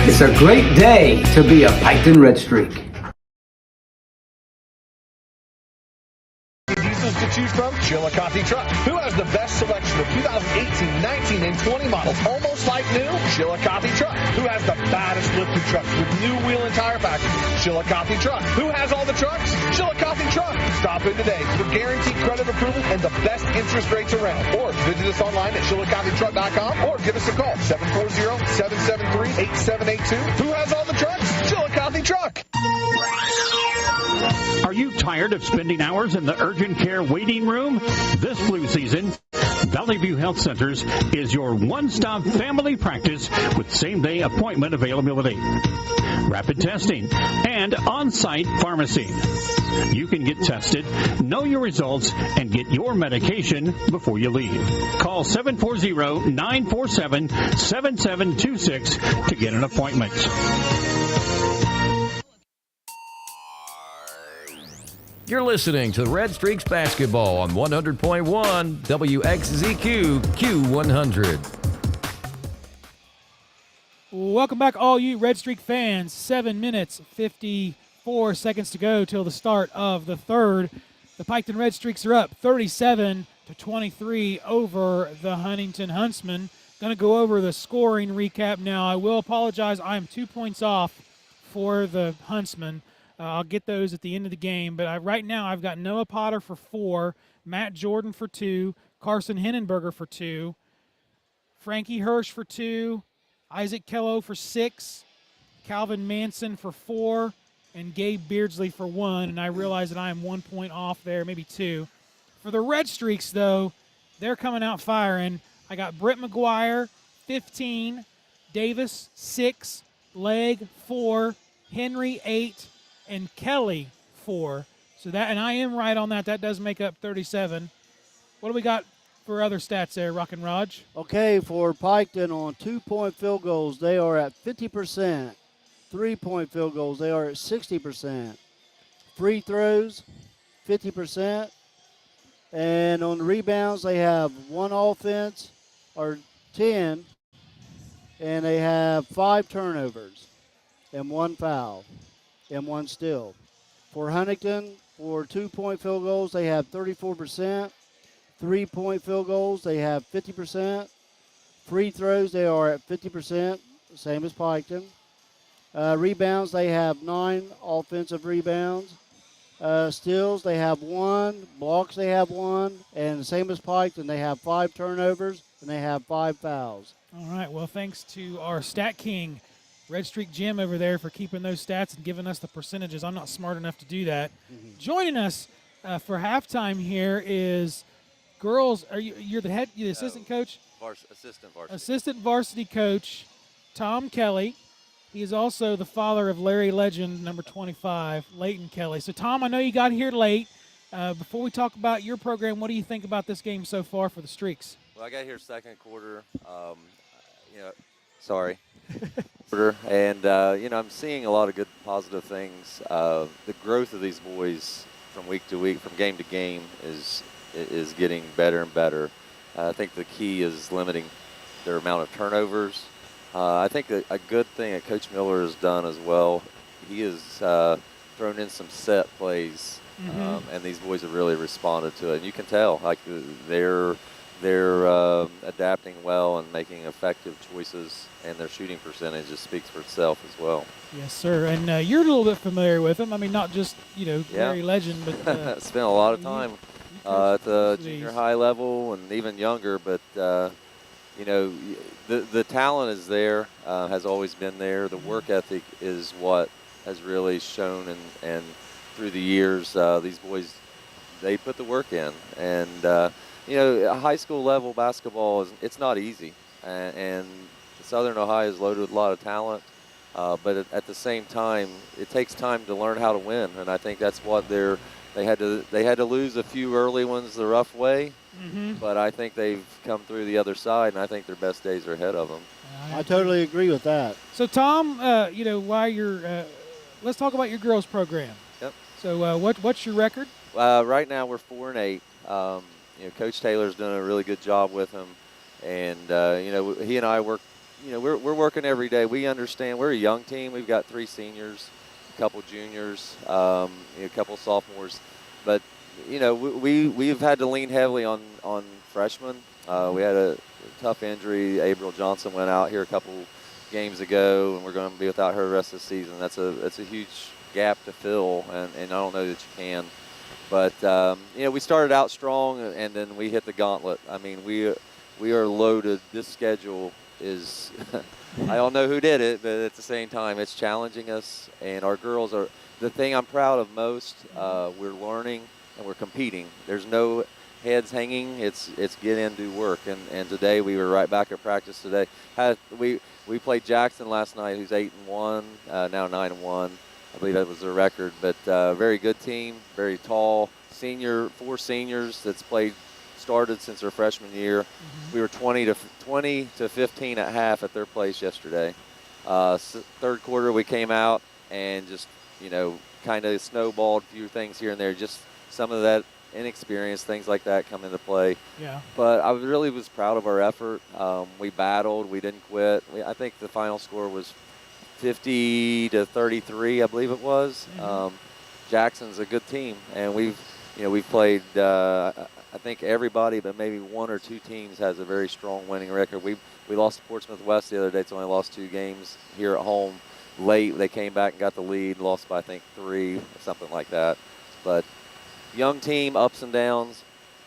It's a great day to be a Piketon Red Streak. Diesels to choose from? Chillicothe Truck. Who has the best selection of 2018, 19, and 20 models? Almost like new? Chillicothe Truck. Who has the baddest lifted trucks with new wheel and tire packages? Chillicothe Truck. Who has all the trucks? Chillicothe Truck. Stop in today for guaranteed credit approval and the best interest rates around. Or visit us online at chillicothetruck.com or give us a call, 740-773-8782. Who has all the trucks? Chillicothe Truck. Are you tired of spending hours in the urgent care waiting room? This flu season, Valley View Health Centers is your one-stop family practice with same-day appointment availability, rapid testing, and on-site pharmacy. You can get tested, know your results, and get your medication before you leave. Call 740-947-7726 to get an appointment. You're listening to Red Streaks Basketball on 100.1 WXZQ Q100. Welcome back, all you Red Streak fans. 7 minutes, 54 seconds to go till the start of the third. The Piketon Red Streaks are up 37-23 over the Huntington Huntsmen. Going to go over the scoring recap now. I will apologize. I am 2 points off for the Huntsmen. I'll get those at the end of the game. But right now I've got Noah Potter for 4, Matt Jordan for 2, Carson Hinnenberger for 2, Frankie Hirsch for 2, Isaac Kello for 6, Calvin Manson for 4, and Gabe Beardsley for 1. And I realize that I am 1 point off there, maybe 2. For the Red Streaks, though, they're coming out firing. I got Britt McGuire, 15, Davis, 6, Legg, 4, Henry, 8, and Kelly 4. So that, and I am right on that. That does make up 37. What do we got for other stats there, Rock and Raj? Okay, for Piketon on 2-point field goals, they are at 50%. 3-point field goals, they are at 60%. Free throws, 50%. And on the rebounds, they have 1 offense, or 10, and they have 5 turnovers and 1 foul. And 1 steal. For Huntington, for 2-point field goals, they have 34%. 3-point field goals, they have 50%. Free throws, they are at 50%, same as Piketon. Rebounds, they have 9 offensive rebounds. Steals, they have 1. Blocks, they have 1. And the same as Piketon, they have 5 turnovers, and they have 5 fouls. All right, well, thanks to our Stat King, Red Streak Jim over there, for keeping those stats and giving us the percentages. I'm not smart enough to do that. Mm-hmm. Joining us for halftime here is girls. You're the assistant coach? Assistant varsity coach Tom Kelly. He is also the father of Larry Legend, number 25, Leighton Kelly. So, Tom, I know you got here late. Before we talk about your program, what do you think about this game so far for the Streaks? Well, I got here second quarter. Sorry. And, I'm seeing a lot of good positive things. The growth of these boys from week to week, from game to game, is getting better and better. I think the key is limiting their amount of turnovers. I think a good thing that Coach Miller has done as well, he has thrown in some set plays, and these boys have really responded to it. And you can tell, like, they're adapting well and making effective choices, and their shooting percentage just speaks for itself as well. Yes, sir. And you're a little bit familiar with them. I mean, not just, Larry Legend, but spent a lot of time at the junior high level and even younger. But, the talent is there, has always been there. The work ethic is what has really shown, and through the years, these boys, they put the work in. And, high school level basketball, it's not easy. And Southern Ohio is loaded with a lot of talent. But at the same time, it takes time to learn how to win. And I think that's what they had to lose a few early ones the rough way. Mm-hmm. But I think they've come through the other side, and I think their best days are ahead of them. I totally agree with that. So, Tom, while you're let's talk about your girls program. Yep. So, what's your record? Right now we're 4-8. Coach Taylor's done a really good job with them, and he and I work we're working every day. We understand we're a young team. We've got 3 seniors, a couple juniors, a couple sophomores, but we've had to lean heavily on freshmen. We had a tough injury. April Johnson went out here a couple games ago, and we're going to be without her the rest of the season. That's a huge gap to fill, and I don't know that you can. But we started out strong, and then we hit the gauntlet. I mean, we are loaded. This schedule is I don't know who did it, but at the same time, it's challenging us. And our girls are the thing I'm proud of most. We're learning and we're competing. There's no heads hanging. It's get in, do work. And today we were right back at practice today. We played Jackson last night, who's 8-1, now 9-1. I believe that was their record. But very good team, very tall. 4 seniors that's started since their freshman year. We were 20 to 15 at half at their place yesterday. Third quarter we came out and just kind of snowballed a few things here and there. Just some of that inexperience, things like that come into play. Yeah. But I really was proud of our effort. We battled. We didn't quit. I think the final score was 50-33, I believe it was. Jackson's a good team, and we've played. I think everybody, but maybe 1 or 2 teams has a very strong winning record. We lost to Portsmouth West the other day. It's only lost 2 games here at home. Late, they came back and got the lead, lost by I think 3 or something like that. But young team, ups and downs,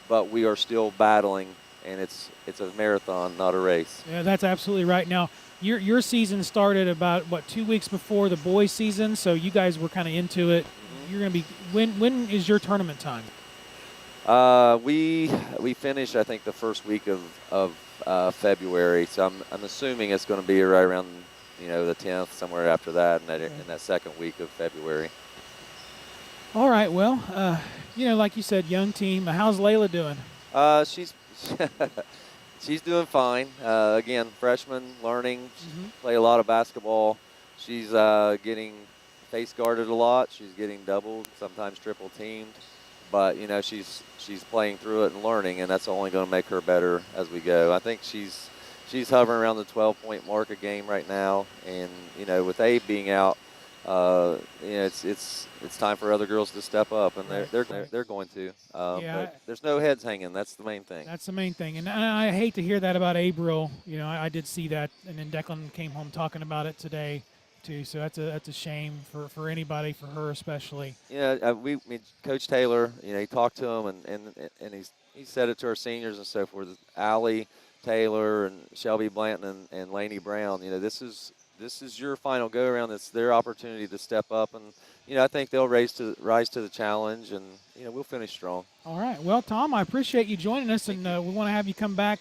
but we are still battling, and it's a marathon, not a race. Yeah, that's absolutely right. Now, your season started about 2 weeks before the boys' season, so you guys were kind of into it. You're going to be when is your tournament time? We finish I think the first week of February, so I'm assuming it's going to be right around the 10th, somewhere after that, in that second week of February. All right. Well, like you said, young team. How's Layla doing? She's doing fine. Again, freshman, learning, play a lot of basketball. She's getting face guarded a lot. She's getting doubled, sometimes triple teamed. But she's playing through it and learning, and that's only going to make her better as we go. I think she's hovering around the 12-point mark a game right now, and with Abe being out, it's time for other girls to step up, and they're going to. But there's no heads hanging. That's the main thing. That's the main thing, and I hate to hear that about April. I did see that, and then Declan came home talking about it today too. So that's a shame for anybody, for her especially. Coach Taylor, he talked to him, and he said it to our seniors and so forth. Allie Taylor and Shelby Blanton and Laney Brown. This is your final go around. It's their opportunity to step up, and I think they'll rise to the challenge, and we'll finish strong. All right. Well, Tom, I appreciate you joining us, and we want to have you come back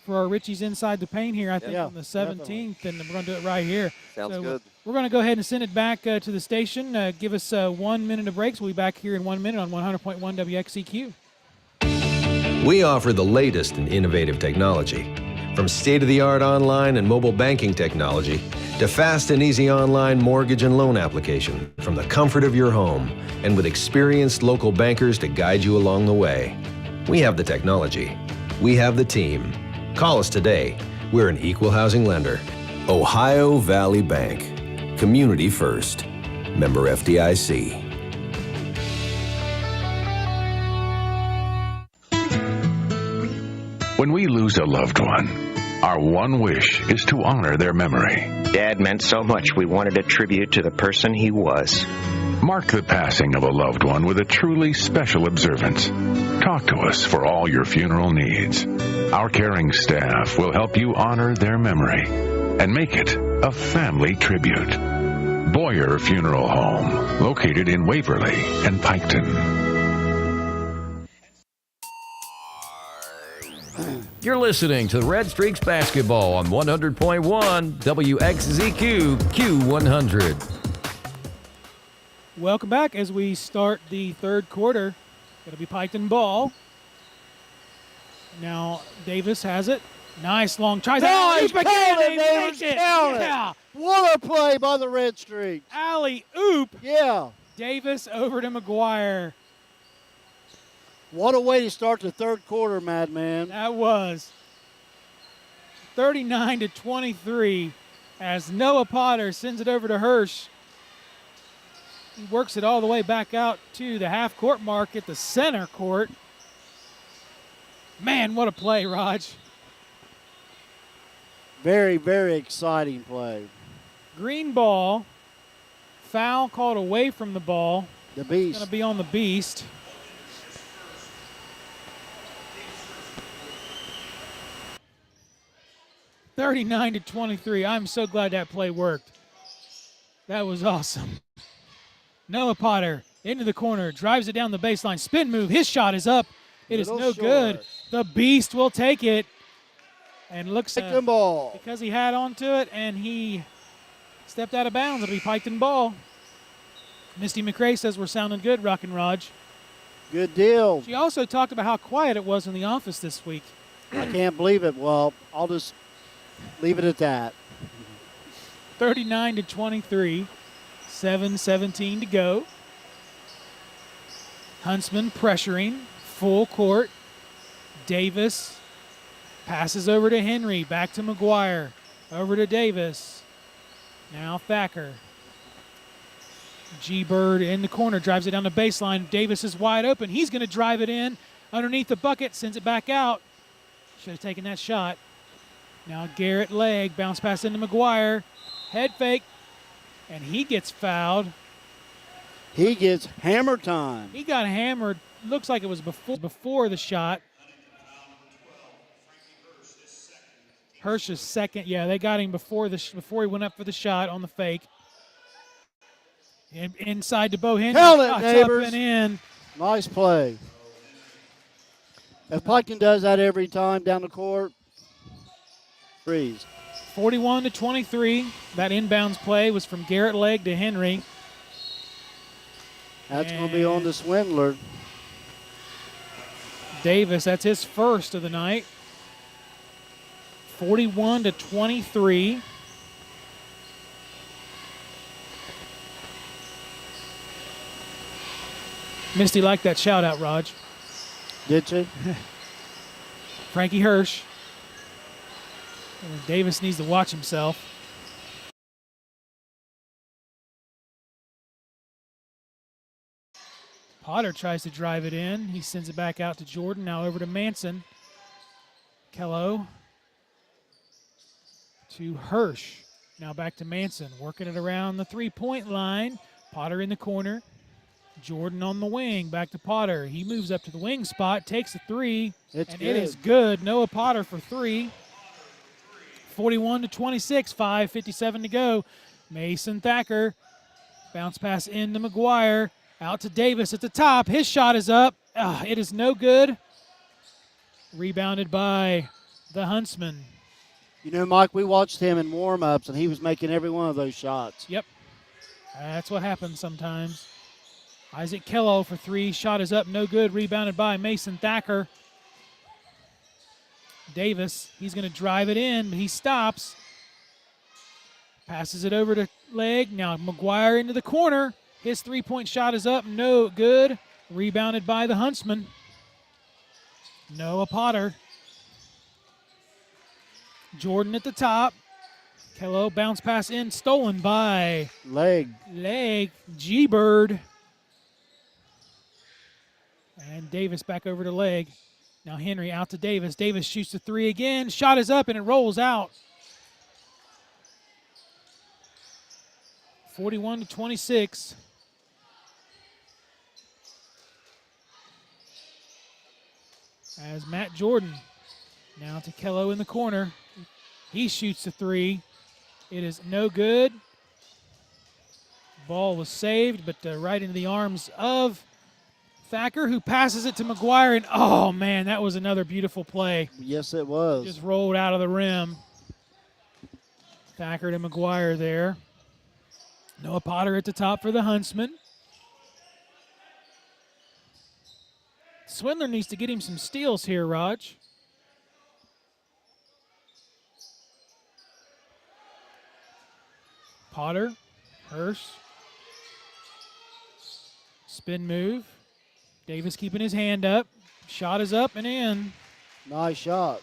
for our Richie's Inside the Paint here, I think, on the 17th, definitely. And we're going to do it right here. Sounds good. We're going to go ahead and send it back to the station. Give us 1 minute of breaks. We'll be back here in 1 minute on 100.1 WXCQ. We offer the latest in innovative technology, from state-of-the-art online and mobile banking technology to fast and easy online mortgage and loan application from the comfort of your home and with experienced local bankers to guide you along the way. We have the technology. We have the team. Call us today. We're an equal housing lender. Ohio Valley Bank. Community first. Member FDIC. When we lose a loved one, our one wish is to honor their memory. Dad meant so much, we wanted a tribute to the person he was. Mark the passing of a loved one with a truly special observance. Talk to us for all your funeral needs. Our caring staff will help you honor their memory and make it a family tribute. Boyer Funeral Home, located in Waverly and Piketon. You're listening to Red Streaks Basketball on 100.1 WXZQ Q100. Welcome back as we start the third quarter. Going to be Piketon ball. Now Davis has it. Nice long try. Nice, count it, Davis, count it. Yeah. What a play by the Red Streaks. Alley oop. Yeah. Davis over to McGuire. What a way to start the third quarter, Madman. That was. 39-23 as Noah Potter sends it over to Hirsch. He works it all the way back out to the half-court mark at the center court. Man, what a play, Raj. Very, very exciting play. Green ball. Foul called away from the ball. The Beast. Going to be on the Beast. $39-23. I'm so glad that play worked. That was awesome. Noah Potter into the corner, drives it down the baseline. Spin move. His shot is up. It is no good. The Beast will take it. And looks ball. Because he had onto it and he stepped out of bounds. It'll be Piketon ball. Misty McRae says we're sounding good, Rock and Raj. Good deal. She also talked about how quiet it was in the office this week. I can't believe it. Well, I'll just leave it at that. 39-23. 7:17 to go. Huntsman pressuring. Full court. Davis passes over to Henry. Back to McGuire. Over to Davis. Now Thacker. G-Bird in the corner. Drives it down the baseline. Davis is wide open. He's going to drive it in underneath the bucket. Sends it back out. Should have taken that shot. Now Garrett Legg. Bounce pass into McGuire. Head fake. And he gets fouled. He gets hammer time. He got hammered. Looks like it was before the shot. Hirsch's second. Yeah, they got him before he went up for the shot on the fake. And inside to Bo Henry. Held it, neighbors. Up and in. Nice play. If Piketon does that every time down the court, freeze. 41-23. That inbounds play was from Garrett Legg to Henry. That's going to be on the Swindler. Davis, that's his first of the night. 41-23. Misty liked that shout out, Raj. Did she? Frankie Hirsch. Davis needs to watch himself. Potter tries to drive it in. He sends it back out to Jordan. Now over to Manson. Kello to Hirsch. Now back to Manson. Working it around the three-point line. Potter in the corner. Jordan on the wing. Back to Potter. He moves up to the wing spot. Takes a three. It is good. Noah Potter for three. 41-26, 5:57 to go. Mason Thacker. Bounce pass into McGuire. Out to Davis at the top. His shot is up. It is no good. Rebounded by the Huntsmen. You know, Mike, we watched him in warm-ups, and he was making every one of those shots. Yep. That's what happens sometimes. Isaac Kello for three. Shot is up. No good. Rebounded by Mason Thacker. Davis, he's going to drive it in, but he stops. Passes it over to Legg. Now McGuire into the corner. His three-point shot is up. No good. Rebounded by the Huntsman. Noah Potter. Jordan at the top. Kello bounce pass in. Stolen by Legg. G-Bird. And Davis back over to Legg. Now Henry out to Davis. Davis shoots the three again. Shot is up and it rolls out. 41-26. As Matt Jordan now to Kello in the corner. He shoots the three. It is no good. Ball was saved, but right into the arms of Thacker, who passes it to McGuire, and oh man, that was another beautiful play. Yes, it was. Just rolled out of the rim. Thacker to McGuire there. Noah Potter at the top for the Huntsmen. Swindler needs to get him some steals here, Raj. Potter, Hirsch. Spin move. Davis keeping his hand up. Shot is up and in. Nice shot.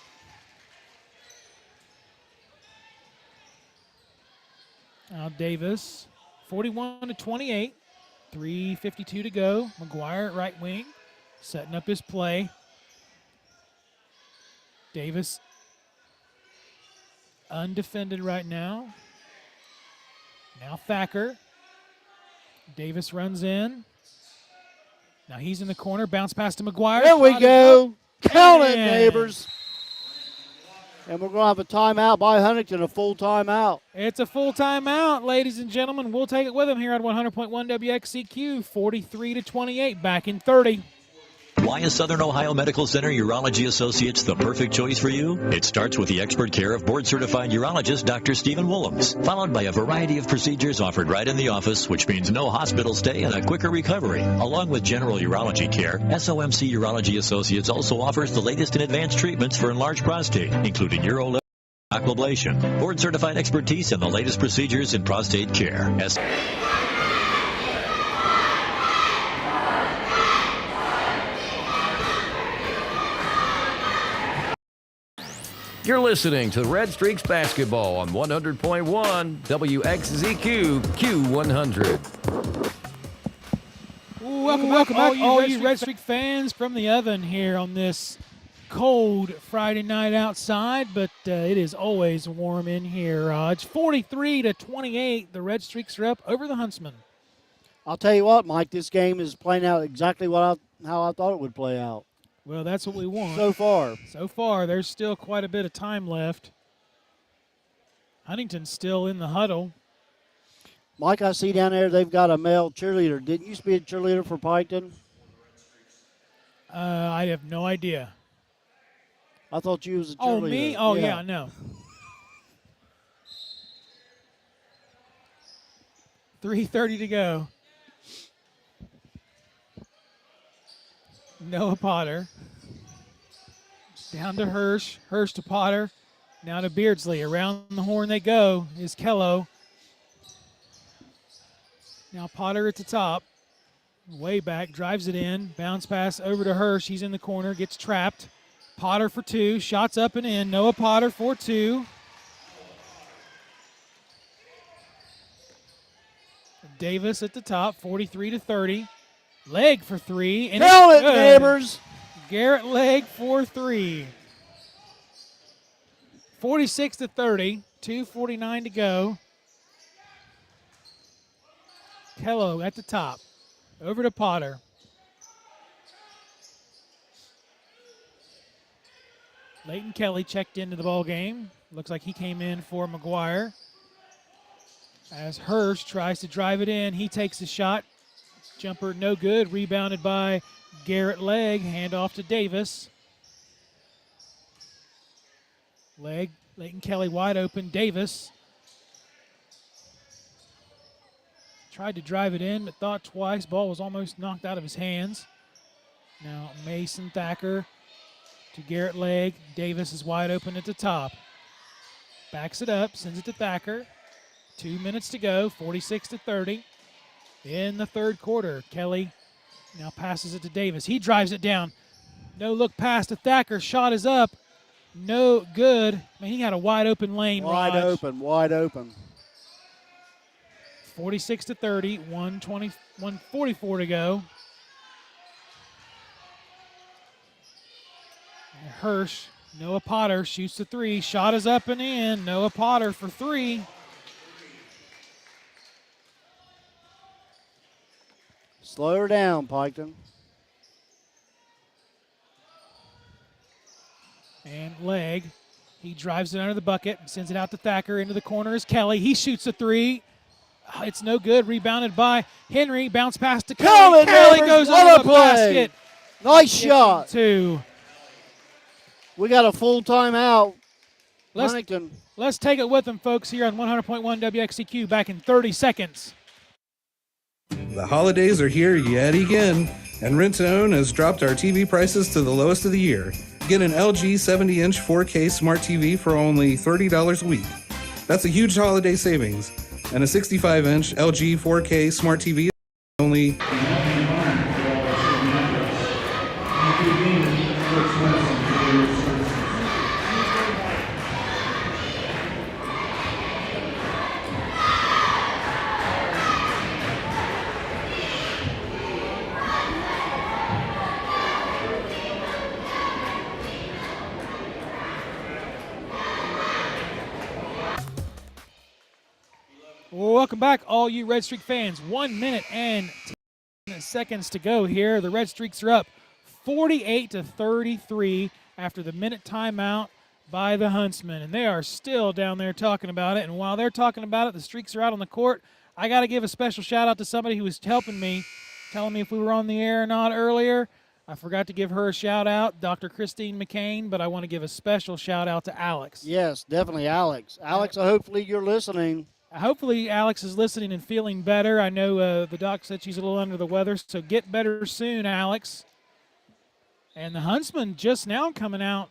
Now Davis, 41-28, 3:52 to go. McGuire at right wing, setting up his play. Davis undefended right now. Now Thacker. Davis runs in. Now he's in the corner. Bounce pass to McGuire. There we go. Count it, And neighbors. And we're going to have a timeout by Huntington, a full timeout. it's a full timeout, ladies and gentlemen. We'll take it with them here at 100.1 WXCQ. 43-28, back in 30. Why is Southern Ohio Medical Center Urology Associates the perfect choice for you? It starts with the expert care of board-certified urologist Dr. Stephen Willems, followed by a variety of procedures offered right in the office, which means no hospital stay and a quicker recovery. Along with general urology care, SOMC Urology Associates also offers the latest in advanced treatments for enlarged prostate, including urology, aquablation, board-certified expertise, and the latest procedures in prostate care. You're listening to Red Streaks Basketball on 100.1 WXZQ Q100. Welcome back, all you Red Streak fans from the oven here on this cold Friday night outside, but it is always warm in here. It's 43-28. The Red Streaks are up over the Huntsmen. I'll tell you what, Mike, this game is playing out exactly how I thought it would play out. Well, that's what we want. So far. So far, there's still quite a bit of time left. Huntington's still in the huddle. Mike, I see down there they've got a male cheerleader. Didn't you used to be a cheerleader for Piketon? I have no idea. I thought you was a cheerleader. Oh, me? Oh, yeah, no. 3:30 to go. Noah Potter. Down to Hirsch. Hirsch to Potter. Now to Beardsley. Around the horn they go is Kello. Now Potter at the top. Way back. Drives it in. Bounce pass over to Hirsch. He's in the corner. Gets trapped. Potter for two. Shots up and in. Noah Potter for two. Davis at the top. 43-30. Leg for three. And Count it, neighbors. Garrett Leg for three. 46-30. 2:49 to go. Kello at the top. Over to Potter. Leighton Kelly checked into the ball game. Looks like he came in for McGuire. As Hirsch tries to drive it in, he takes a shot. Jumper no good. Rebounded by Garrett Leg. Handoff to Davis. Leg. Leighton Kelly wide open. Davis tried to drive it in, but thought twice. Ball was almost knocked out of his hands. Now Mason Thacker to Garrett Leg. Davis is wide open at the top. Backs it up. Sends it to Thacker. 2 minutes to go. 46-30. In the third quarter, Kelly now passes it to Davis. He drives it down. No look pass to Thacker. Shot is up. No good. Man, he had a wide open lane. Wide Raj. open. 46-30. 144 to go. And Hirsch. Noah Potter shoots the three. Shot is up and in. Noah Potter for three. Slow her down, Piketon. And Leg. He drives it under the bucket and sends it out to Thacker. Into the corner is Kelly. He shoots a three. It's no good. Rebounded by Henry. Bounce pass to Kelly. Kelly goes over the basket. Nice shot. Two. We got a full timeout. Huntington. Let's take it with them, folks, here on 100.1 WXCQ back in 30 seconds. The holidays are here yet again, and Rent to Own has dropped our TV prices to the lowest of the year. Get an LG 70-inch 4K smart TV for only $30 a week. That's a huge holiday savings. And a 65-inch LG 4K smart TV is only Well, welcome back, all you Red Streak fans. 1 minute and 10 seconds to go here. The Red Streaks are up 48-33 after the minute timeout by the Huntsmen, and they are still down there talking about it. And while they're talking about it, the Streaks are out on the court. I got to give a special shout-out to somebody who was helping me, telling me if we were on the air or not earlier. I forgot to give her a shout-out, Dr. Christine McCain, but I want to give a special shout-out to Alex. Yes, definitely Alex. Alex, hopefully you're listening. Hopefully Alex is listening and feeling better. I know the doc said she's a little under the weather, so get better soon, Alex. And the Huntsmen just now coming out.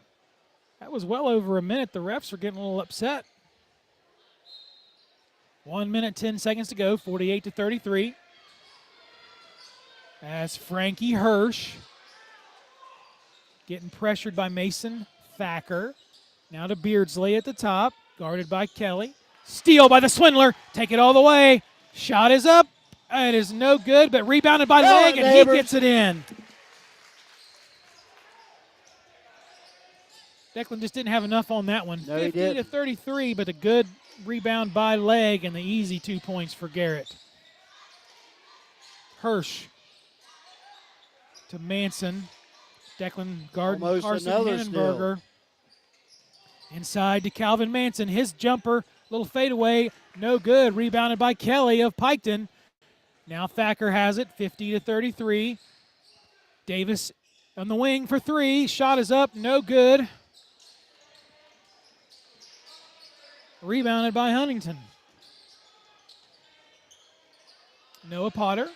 That was well over a minute. The refs are getting a little upset. 1 minute, 10 seconds to go, 48-33. As Frankie Hirsch getting pressured by Mason Thacker. Now to Beardsley at the top, guarded by Kelly. Steal by the Swindler. Take it all the way. Shot is up. It is no good, but rebounded by Leg, and he gets it in. Declan just didn't have enough on that one. No, 50-33, but a good rebound by Leg and the easy 2 points for Garrett. Hirsch to Manson. Declan guarding Almost Carson another Hindenberger. Inside to Calvin Manson. His jumper, little fadeaway, no good. Rebounded by Kelly of Piketon. Now Thacker has it, 50-33. Davis on the wing for three. Shot is up, no good. Rebounded by Huntington. Noah Potter.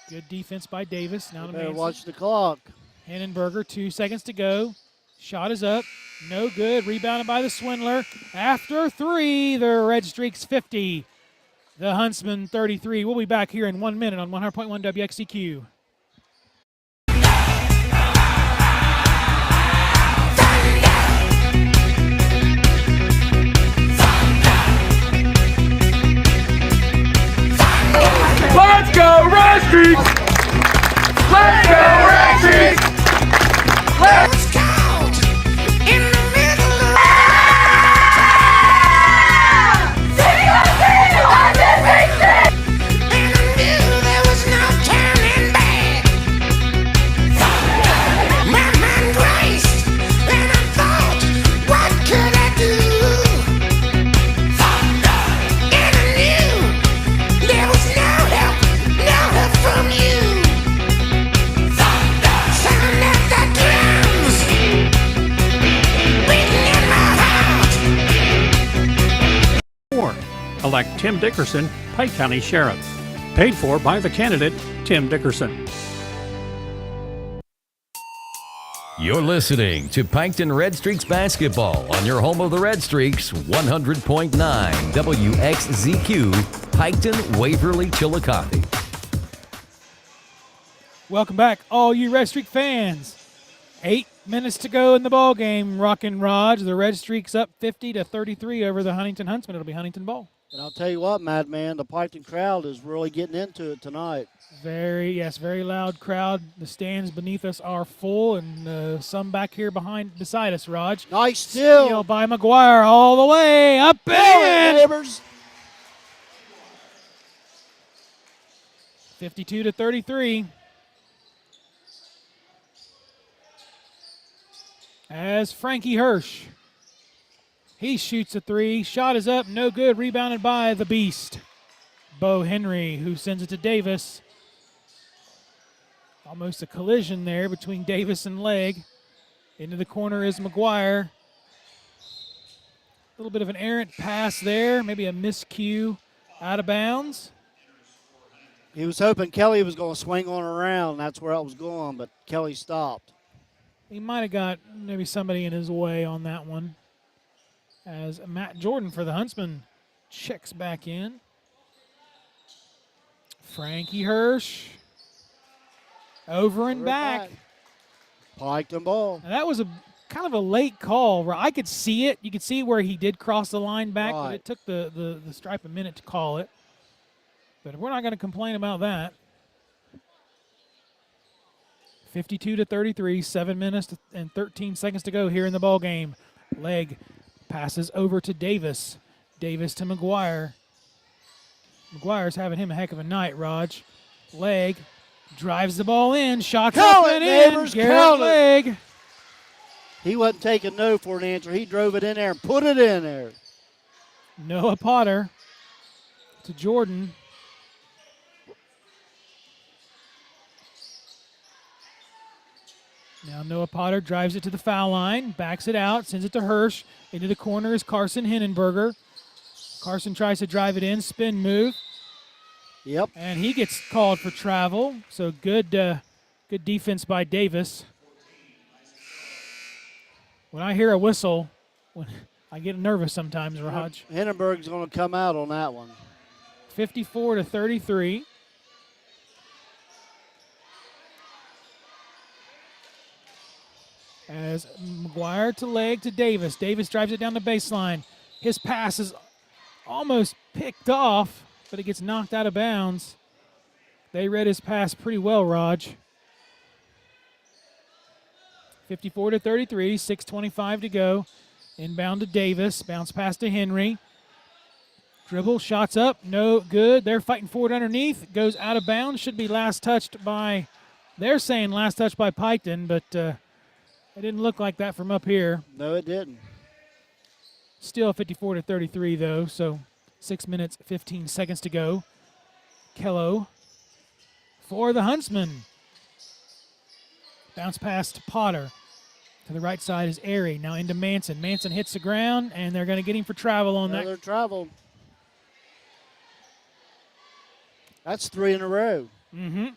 Good defense by Davis. Now to Manson. Watch the clock. Hindenberger, 2 seconds to go. Shot is up. No good. Rebounded by the Swindler. After three, the Red Streaks 50. The Huntsmen 33. We'll be back here in 1 minute on 100.1 WXCQ. Let's go, Red Streaks! Let's go, Red Streaks! Let's go! In the middle of and I knew there was no turning back. My mind raced, and I thought, what could I do? And I knew there was no help from you. Sound of the drums beating in my heart. 4. Elect Tim Dickerson, Pike County Sheriff. Paid for by the candidate, Tim Dickerson. You're listening to Piketon Red Streaks basketball on your home of the Red Streaks, 100.9 WXZQ, Piketon, Waverly, Chillicothe. Welcome back, all you Red Streak fans. 8 minutes to go in the ball game. Rockin' Raj, the Red Streaks up 50-33 over the Huntington Huntsmen. It'll be Huntington ball. And I'll tell you what, Madman, the Piketon crowd is really getting into it tonight. Very loud crowd. The stands beneath us are full, and some back here beside us, Raj. Nice steal by McGuire all the way up and in. Neighbors. 52-33. As Frankie Hirsch, he shoots a three. Shot is up, no good. Rebounded by the Beast, Bo Henry, who sends it to Davis. Almost a collision there between Davis and Leg. Into the corner is McGuire. A little bit of an errant pass there, maybe a miscue out of bounds. He was hoping Kelly was going to swing on around. That's where I was going, but Kelly stopped. He might have got maybe somebody in his way on that one. As Matt Jordan for the Huntsmen checks back in. Frankie Hirsch. Over and back. Piketon ball. Now that was a kind of a late call where I could see it. You could see where he did cross the line back, but it took the stripe a minute to call it. But we're not going to complain about that. 52-33, 7 minutes and 13 seconds to go here in the ball game. Leg passes over to Davis. Davis to McGuire. McGuire's having him a heck of a night, Raj. Leg drives the ball in. Shots up and in. Garrett Leg. He wasn't taking no for an answer. He drove it in there and put it in there. Noah Potter to Jordan. Now Noah Potter drives it to the foul line, backs it out, sends it to Hirsch. Into the corner is Carson Hinnenberger. Carson tries to drive it in, spin move. Yep. And he gets called for travel. So good defense by Davis. When I hear a whistle, I get nervous sometimes, Raj. Hinnenberg's going to come out on that one. 54-33. As McGuire to leg to Davis. Davis drives it down the baseline. His pass is almost picked off, but it gets knocked out of bounds. They read his pass pretty well, Raj. 54-33, 6:25 to go. Inbound to Davis. Bounce pass to Henry. Dribble, shots up, no good. They're fighting for it underneath. Goes out of bounds. Should be last touched by, they're saying last touched by Piketon, but it didn't look like that from up here. No, it didn't. Still 54-33 though, so 6 minutes, 15 seconds to go. Kello for the Huntsmen. Bounce pass to Potter. To the right side is Airy. Now into Manson. Manson hits the ground, and they're going to get him for travel on that. Another travel. That's 3 in a row. Mm-hmm.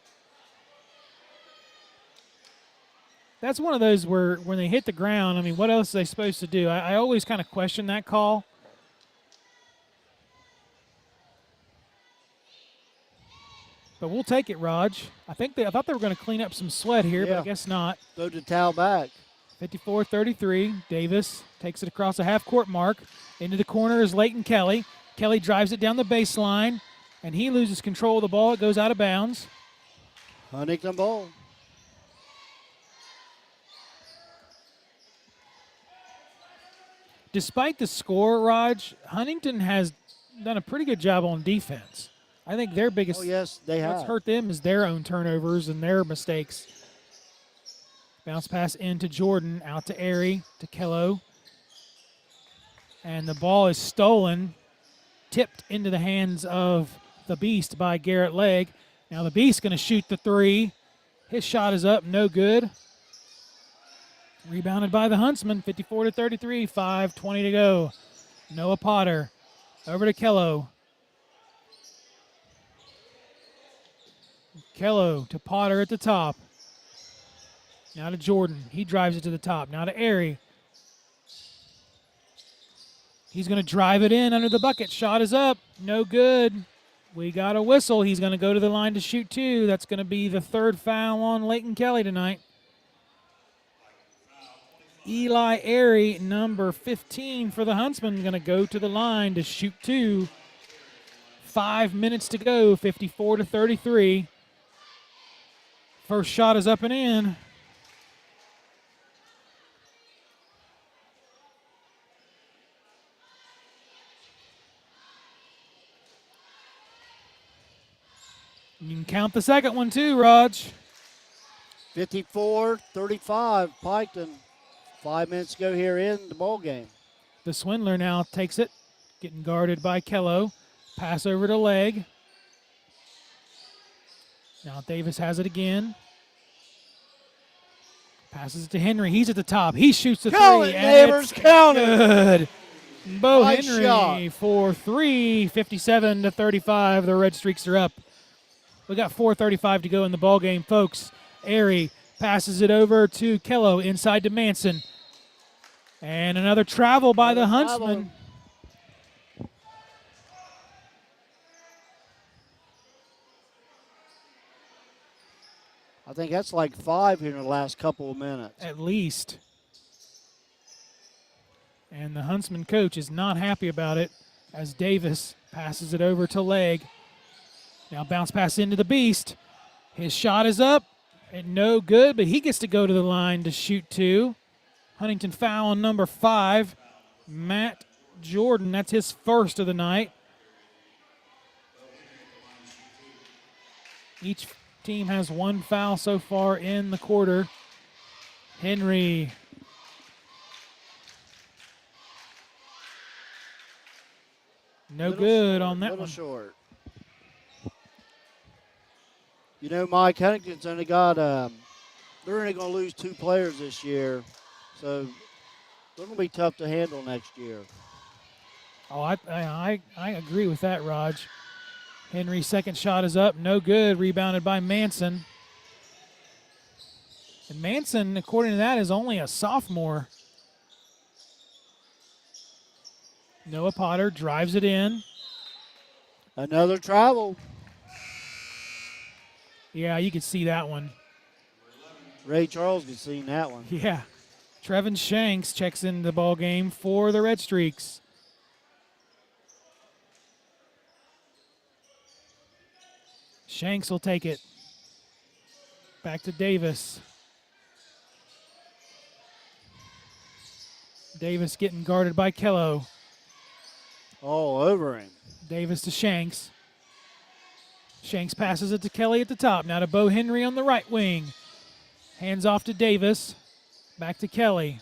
That's one of those where when they hit the ground, I mean, what else are they supposed to do? I always kind of question that call. But we'll take it, Raj. I thought they were going to clean up some sweat here, but I guess not. Throw the towel back. 54-33. Davis takes it across the half-court mark. Into the corner is Leighton Kelly. Kelly drives it down the baseline, and he loses control of the ball. It goes out of bounds. Huntington ball. Despite the score, Raj, Huntington has done a pretty good job on defense. I think their biggest what's hurt them is their own turnovers and their mistakes. Bounce pass into Jordan, out to Airy, to Kello. And the ball is stolen, tipped into the hands of the Beast by Garrett Legg. Now the Beast going to shoot the three. His shot is up, no good. Rebounded by the Huntsmen, 54-33, 5:20 to go. Noah Potter over to Kello. Kello to Potter at the top. Now to Jordan. He drives it to the top. Now to Airy. He's going to drive it in under the bucket. Shot is up. No good. We got a whistle. He's going to go to the line to shoot two. That's going to be the third foul on Leighton Kelly tonight. Eli Airy, number 15 for the Huntsmen, going to go to the line to shoot two. 5 minutes to go, 54-33. First shot is up and in. You can count the second one too, Raj. 54-35, Piketon. 5 minutes to go here in the ball game. The Swindler now takes it, getting guarded by Kello. Pass over to Legg. Now Davis has it again. Passes it to Henry. He's at the top. He shoots the count three. It, neighbors, count good. It. Bo Nice Henry shot. for three. 57-35. The Red Streaks are up. We got 4:35 to go in the ball game, folks. Airy passes it over to Kello inside to Manson. And another travel by the Huntsmen. I think that's like 5 here in the last couple of minutes. At least. And the Huntsman coach is not happy about it as Davis passes it over to Legg. Now bounce pass into the Beast. His shot is up and no good, but he gets to go to the line to shoot two. Huntington foul on number 5, Matt Jordan. That's his first of the night. Each team has one foul so far in the quarter. Henry. No good on that one. Short. You know, Mike, Huntington's only got, they're only going to lose 2 players this year. So they're going to be tough to handle next year. Oh, I agree with that, Raj. Henry's second shot is up. No good. Rebounded by Manson. And Manson, according to that, is only a sophomore. Noah Potter drives it in. Another travel. Yeah, you could see that one. Ray Charles could see that one. Yeah. Trevin Shanks checks into the ball game for the Red Streaks. Shanks will take it. Back to Davis. Davis getting guarded by Kello. All over him. Davis to Shanks. Shanks passes it to Kelly at the top. Now to Bo Henry on the right wing. Hands off to Davis. Back to Kelly.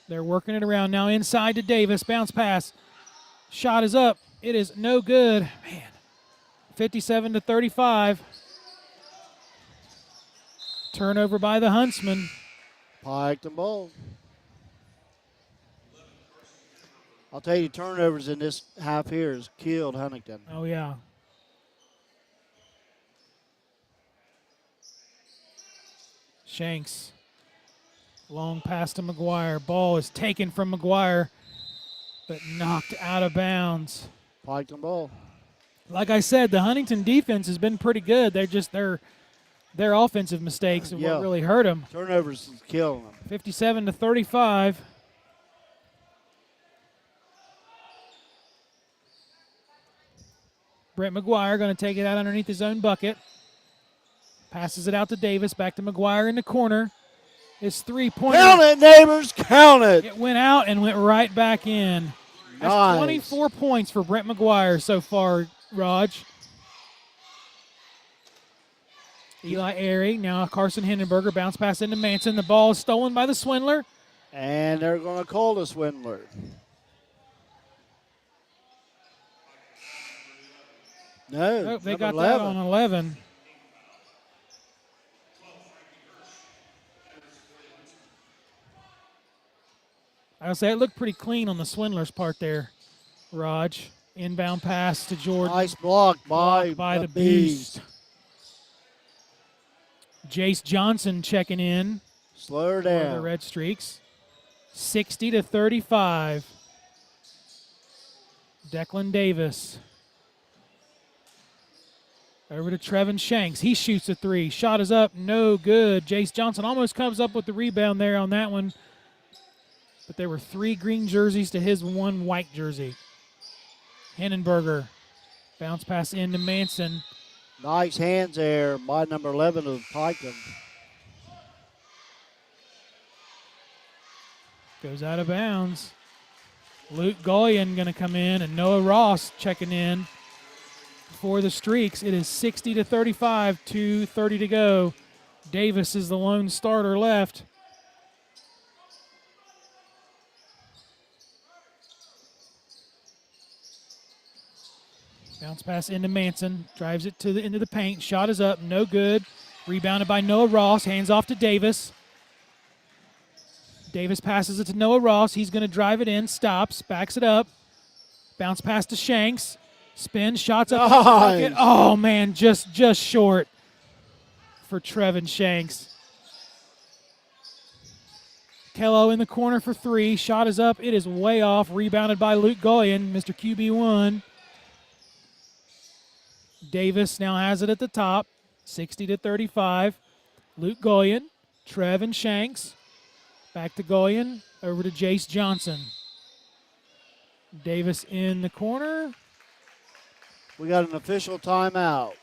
They're working it around now inside to Davis. Bounce pass. Shot is up. It is no good. Man. 57-35. Turnover by the Huntsmen. Piketon ball. I'll tell you, turnovers in this half here has killed Huntington. Oh, yeah. Shanks. Long pass to McGuire. Ball is taken from McGuire, but knocked out of bounds. Piketon ball. Like I said, the Huntington defense has been pretty good. They're just their offensive mistakes are what really hurt them. Turnovers is killing them. 57-35. Brett McGuire going to take it out underneath his own bucket. Passes it out to Davis. Back to McGuire in the corner. His three-pointer. Count it, neighbors. Count it. It went out and went right back in. That's Nice. 24 points for Brett McGuire so far, Raj. Eli Airy. Now Carson Hindenberger. Bounce pass into Manson. The ball is stolen by the Swindler. And they're going to call the Swindler. No, Oh, they number got 11. that on 11. I would say it looked pretty clean on the Swindler's part there, Raj. Inbound pass to Jordan. Nice block by the Beast. Jace Johnson checking in. Slow her For down. the Red Streaks. 60-35. Declan Davis. Over to Trevin Shanks. He shoots a three. Shot is up. No good. Jace Johnson almost comes up with the rebound there on that one. But there were 3 green jerseys to his 1 white jersey. Hindenberger. Bounce pass into Manson. Nice hands there by number 11 of Piketon. Goes out of bounds. Luke Goyen going to come in, and Noah Ross checking in for the Streaks. It is 60-35, 2:30 to go. Davis is the lone starter left. Bounce pass into Manson. Drives it to into the paint. Shot is up. No good. Rebounded by Noah Ross. Hands off to Davis. Davis passes it to Noah Ross. He's going to drive it in. Stops. Backs it up. Bounce pass to Shanks. Spin. Shots up. Nice. Oh, man. Just short for Trevin Shanks. Kello in the corner for 3. Shot is up. It is way off. Rebounded by Luke Goyen, Mr. QB1. Davis now has it at the top, 60-35. Luke Goyen, Trevin Shanks. Back to Goyen, over to Jace Johnson. Davis in the corner. We got an official timeout.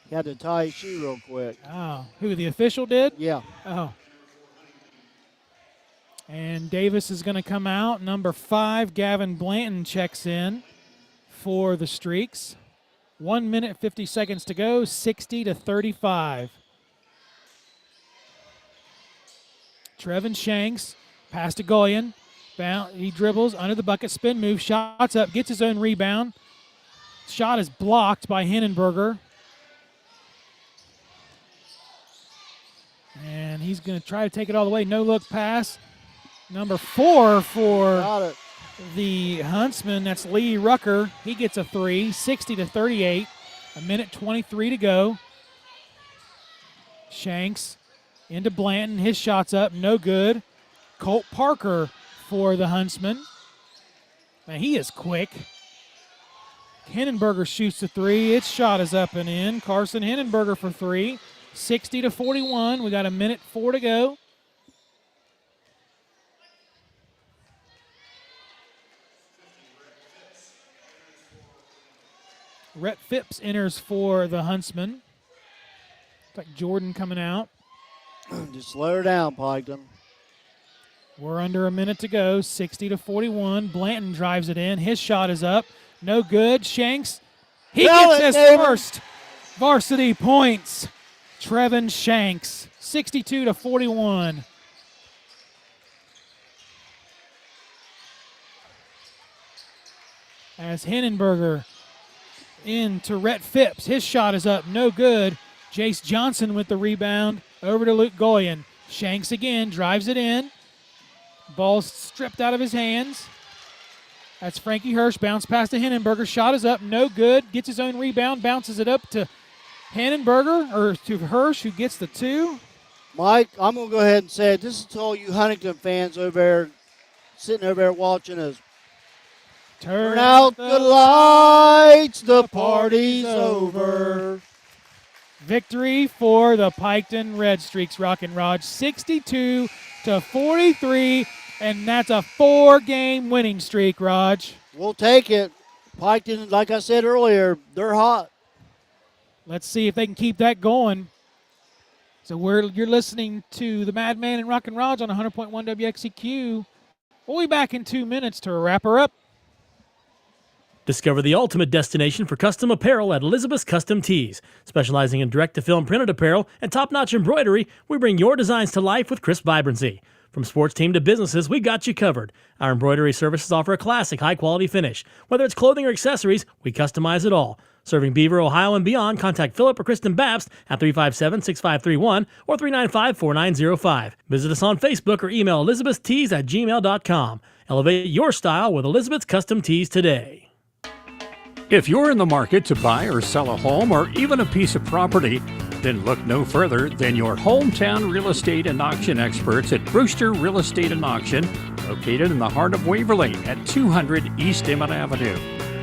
He had to tie his shoe real quick. Oh, who, the official did? Yeah. Oh. And Davis is going to come out. Number 5, Gavin Blanton checks in for the Streaks. 1 minute, 50 seconds to go, 60-35. Trevin Shanks, pass to Goyen. He dribbles under the bucket, spin move, shots up, gets his own rebound. Shot is blocked by Hindenberger. And he's going to try to take it all the way. No look pass. Number 4 for the Huntsmen, that's Lee Rucker. He gets a 3, 60-38. 1 minute 23 to go. Shanks into Blanton. His shot's up, no good. Colt Parker for the Huntsmen. Man, he is quick. Hindenberger shoots the 3. Its shot is up and in. Carson Hindenberger for 3. 60-41. We got 1 minute 4 to go. Rhett Phipps enters for the Huntsmen. Looks like Jordan coming out. Just slow her down, Piketon. We're under 1 minute to go. 60-41. Blanton drives it in. His shot is up. No good. Shanks. He gets his first varsity points. Trevin Shanks. 62-41. As Hindenberger into Rhett Phipps. His shot is up. No good. Jace Johnson with the rebound. Over to Luke Goyen. Shanks again. Drives it in. Ball's stripped out of his hands. That's Frankie Hirsch. Bounce pass to Hindenberger. Shot is up. No good. Gets his own rebound. Bounces it up to Hindenberger, or to Hirsch, who gets the 2. Mike, I'm going to go ahead and say it. This is to all you Huntington fans over there, sitting over there watching us. Turn out the lights. The party's over. Victory for the Piketon Red Streaks, Rockin' Raj. 62-43, and that's a 4-game winning streak, Raj. We'll take it. Piketon, like I said earlier, they're hot. Let's see if they can keep that going. So you're listening to the Madman and Rockin' Raj on 100.1 WXCQ. We'll be back in 2 minutes to wrap her up. Discover the ultimate destination for custom apparel at Elizabeth's Custom Tees. Specializing in direct-to-film printed apparel and top-notch embroidery, we bring your designs to life with crisp vibrancy. From sports team to businesses, we got you covered. Our embroidery services offer a classic, high-quality finish. Whether it's clothing or accessories, we customize it all. Serving Beaver, Ohio, and beyond, contact Philip or Kristen Babst at 357-6531 or 395-4905. Visit us on Facebook or email elizabethstees@gmail.com. Elevate your style with Elizabeth's Custom Tees today. If you're in the market to buy or sell a home or even a piece of property, then look no further than your hometown real estate and auction experts at Brewster Real Estate and Auction, located in the heart of Waverly at 200 East Emmett Avenue.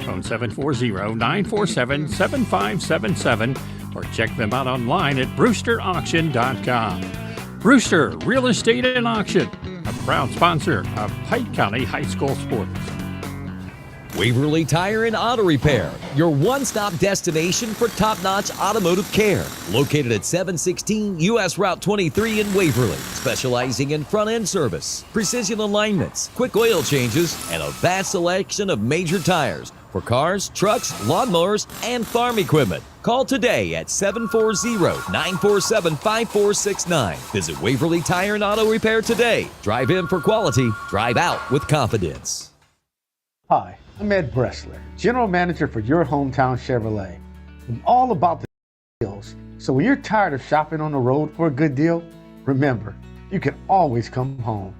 Phone 740-947-7577 or check them out online at brewsterauction.com. Brewster Real Estate and Auction, a proud sponsor of Pike County High School sports. Waverly Tire and Auto Repair, your one-stop destination for top-notch automotive care. Located at 716 U.S. Route 23 in Waverly, specializing in front-end service, precision alignments, quick oil changes, and a vast selection of major tires for cars, trucks, lawnmowers, and farm equipment. Call today at 740-947-5469. Visit Waverly Tire and Auto Repair today. Drive in for quality, drive out with confidence. Hi, I'm Ed Bressler, General Manager for your hometown Chevrolet. I'm all about the deals, so when you're tired of shopping on the road for a good deal, remember, you can always come home.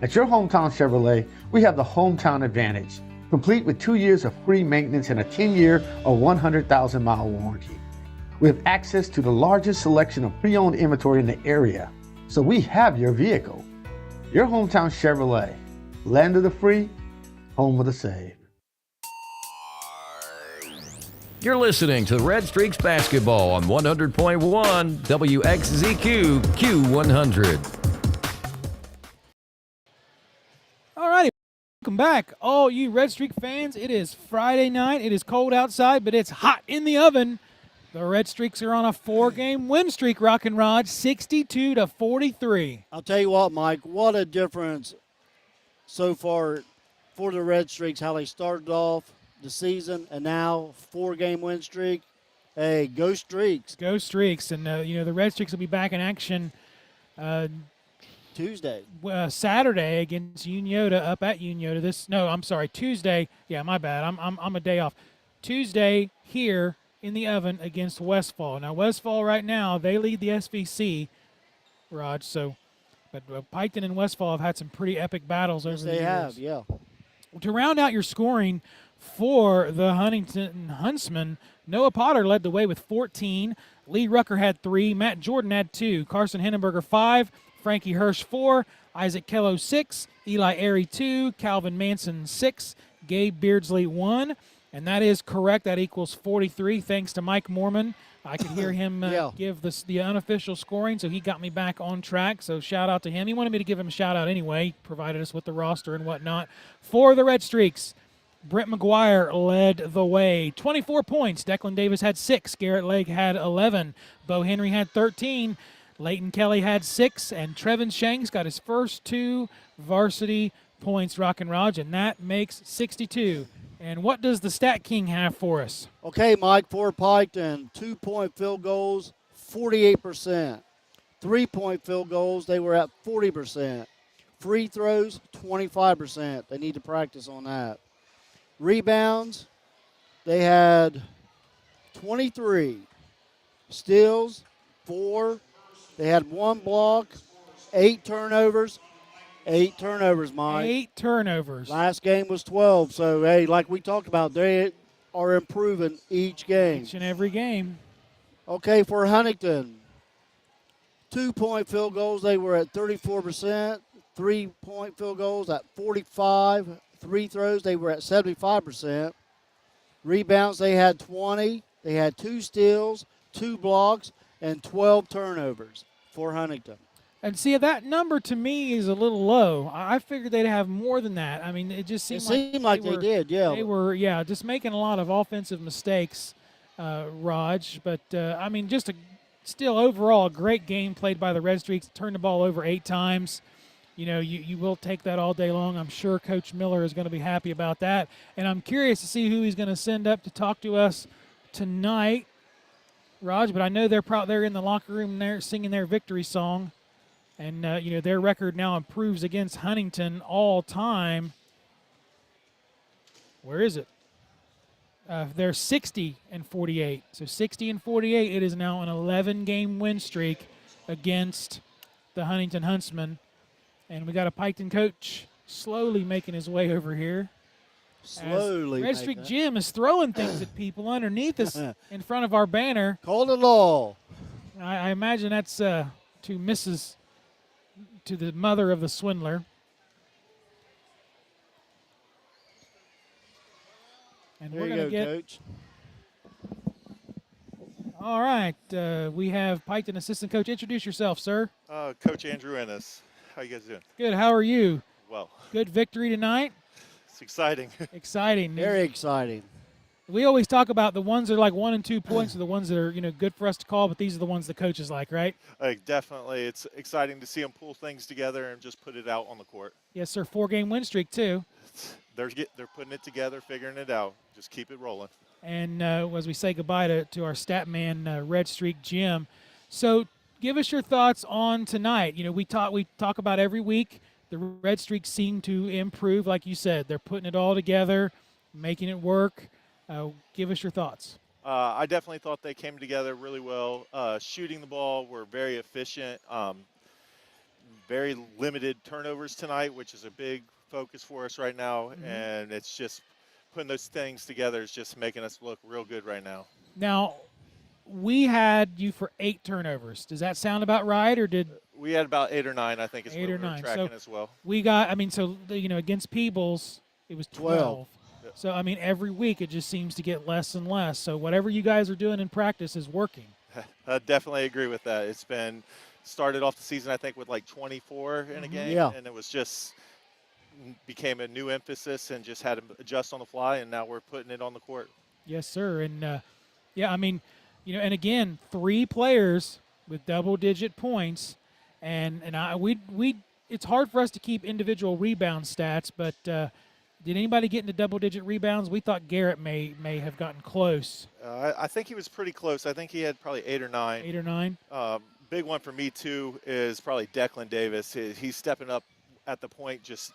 At your hometown Chevrolet, we have the hometown advantage, complete with 2 years of free maintenance and a 10-year or 100,000-mile warranty. We have access to the largest selection of pre-owned inventory in the area, so we have your vehicle. Your hometown Chevrolet, land of the free, home of the save. You're listening to Red Streaks Basketball on 100.1 WXZQ Q100. All righty, welcome back, all you Red Streak fans. It is Friday night. It is cold outside, but it's hot in the oven The Red Streaks are on a 4-game win streak, Rock and Rod, 62-43. I'll tell you what, Mike, what a difference so far for the Red Streaks, how they started off the season and now 4-game win streak. Hey, go Streaks. Go Streaks. And, the Red Streaks will be back in action Tuesday. Saturday against Unioda up at Unioda. Tuesday. Yeah, my bad. I'm a day off. Tuesday here in the oven against Westfall. Now, Westfall right now, they lead the SVC, Raj. But Piketon and Westfall have had some pretty epic battles over the years. They have, yeah. To round out your scoring for the Huntington Huntsmen, Noah Potter led the way with 14. Lee Rucker had 3. Matt Jordan had 2. Carson Hindenberger 5. Frankie Hirsch 4. Isaac Kello 6. Eli Airy 2. Calvin Manson 6. Gabe Beardsley 1. And that is correct. That equals 43, thanks to Mike Mormon. I could hear him give the unofficial scoring, so he got me back on track. So shout out to him. He wanted me to give him a shout out anyway. He provided us with the roster and whatnot. For the Red Streaks, Brent McGuire led the way. 24 points. Declan Davis had 6. Garrett Lake had 11. Bo Henry had 13. Leighton Kelly had 6. And Trevin Shanks got his first 2 varsity points, Rock and Raj, and that makes 62. And what does the Stat King have for us? Okay, Mike, for Piketon, 2-point field goals, 48%. 3-point field goals, they were at 40%. Free throws, 25%. They need to practice on that. Rebounds, they had 23. Steals, 4. They had 1 block, 8 turnovers. 8 turnovers, Mike. 8 turnovers. Last game was 12. So, hey, like we talked about, they are improving each game. Each and every game. Okay, for Huntington, 2-point field goals, they were at 34%. 3-point field goals at 45%. Free throws, they were at 75%. Rebounds, they had 20. They had 2 steals, 2 blocks, and 12 turnovers for Huntington. And see, that number to me is a little low. I figured they'd have more than that. I mean, it just seemed like they did, yeah. They were, just making a lot of offensive mistakes, Raj. But, still overall a great game played by the Red Streaks. Turned the ball over 8 times. You will take that all day long. I'm sure Coach Miller is going to be happy about that. And I'm curious to see who he's going to send up to talk to us tonight, Raj. But I know they're in the locker room there singing their victory song. And, their record now improves against Huntington all time. Where is it? They're 60-48. So 60-48, it is now an 11-game win streak against the Huntington Huntsmen. And we got a Piketon coach slowly making his way over here. Slowly. Red Streak Jim is throwing things at people underneath us in front of our banner. Call it all. I imagine that's to the mother of the swindler. And there we're going to get. Coach. All right. We have Piketon assistant coach. Introduce yourself, sir. Coach Andrew Ennis. How you guys doing? Good. How are you? Well. Good victory tonight. It's exciting. Exciting. Very exciting. We always talk about the ones that are like 1 and 2 points are the ones that are, good for us to call, but these are the ones the coaches like, right? Definitely. It's exciting to see them pull things together and just put it out on the court. Yes, sir. 4-game win streak, too. They're putting it together, figuring it out. Just keep it rolling. And as we say goodbye to our stat man, Red Streak Jim. So give us your thoughts on tonight. We talk about every week. The Red Streaks seem to improve, like you said. They're putting it all together, making it work. Give us your thoughts. I definitely thought they came together really well. Shooting the ball, were very efficient. Very limited turnovers tonight, which is a big focus for us right now. Mm-hmm. And it's just putting those things together is just making us look real good right now. Now, we had you for 8 turnovers. Does that sound about right, or did we had about 8 or 9? I think is 8 what or we're 9 tracking as well. We got. Against Peebles, it was 12. So, every week it just seems to get less and less. So, whatever you guys are doing in practice is working. I definitely agree with that. It's been started off the season, I think, with like 24 in a game. Yeah. And it was just became a new emphasis and just had to adjust on the fly, and now we're putting it on the court. Yes, sir. And, and again, 3 players with double-digit points, and it's hard for us to keep individual rebound stats, but did anybody get into double-digit rebounds? We thought Garrett may have gotten close. I think he was pretty close. I think he had probably 8 or 9. 8 or 9. Big one for me too is probably Declan Davis. He's stepping up at the point, just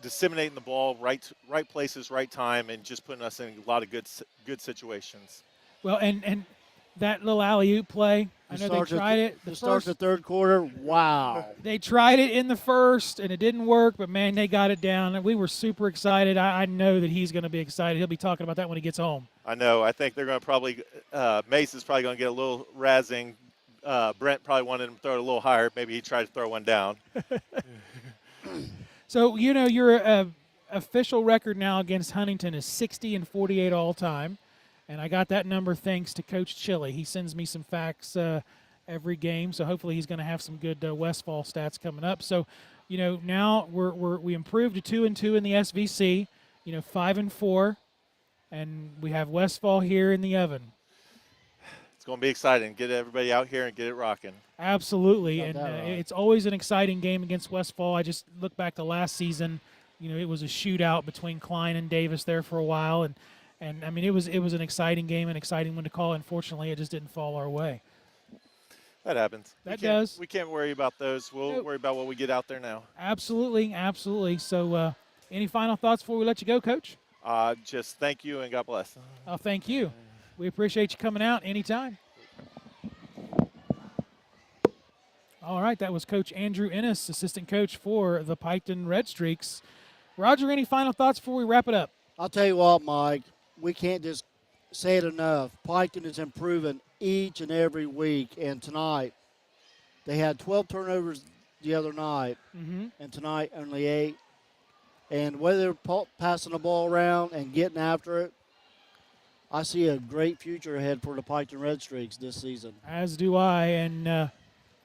disseminating the ball, right places, right time, and just putting us in a lot of good situations. Well, and that little alley-oop play, I know they tried it. To start the third quarter, wow. They tried it in the first, and it didn't work, but, man, they got it down. And we were super excited. I know that he's going to be excited. He'll be talking about that when he gets home. I know. I think they're going to probably Mace is probably going to get a little razzing. Brent probably wanted him to throw it a little higher. Maybe he tried to throw one down. So, your official record now against Huntington is 60-48 all time. And I got that number thanks to Coach Chili. He sends me some facts every game, so hopefully he's going to have some good Westfall stats coming up. So, now we improved to 2-2 in the SVC, 5-4, and we have Westfall here in the oven. It's going to be exciting. Get everybody out here and get it rocking. Absolutely, and it's always an exciting game against Westfall. I just look back to last season. It was a shootout between Klein and Davis there for a while, and I mean, it was an exciting game, an exciting one to call. Unfortunately, it just didn't fall our way. That happens. That does. We can't worry about those. We'll worry about what we get out there now. Absolutely, absolutely. So any final thoughts before we let you go, Coach? Just thank you and God bless. Oh, thank you. We appreciate you coming out anytime. All right, that was Coach Andrew Ennis, assistant coach for the Piketon Red Streaks. Roger, any final thoughts before we wrap it up? I'll tell you what, Mike, we can't just say it enough. Piketon is improving each and every week, and tonight they had 12 turnovers the other night, and tonight only 8. And whether they're passing the ball around and getting after it, I see a great future ahead for the Piketon Red Streaks this season. As do I, and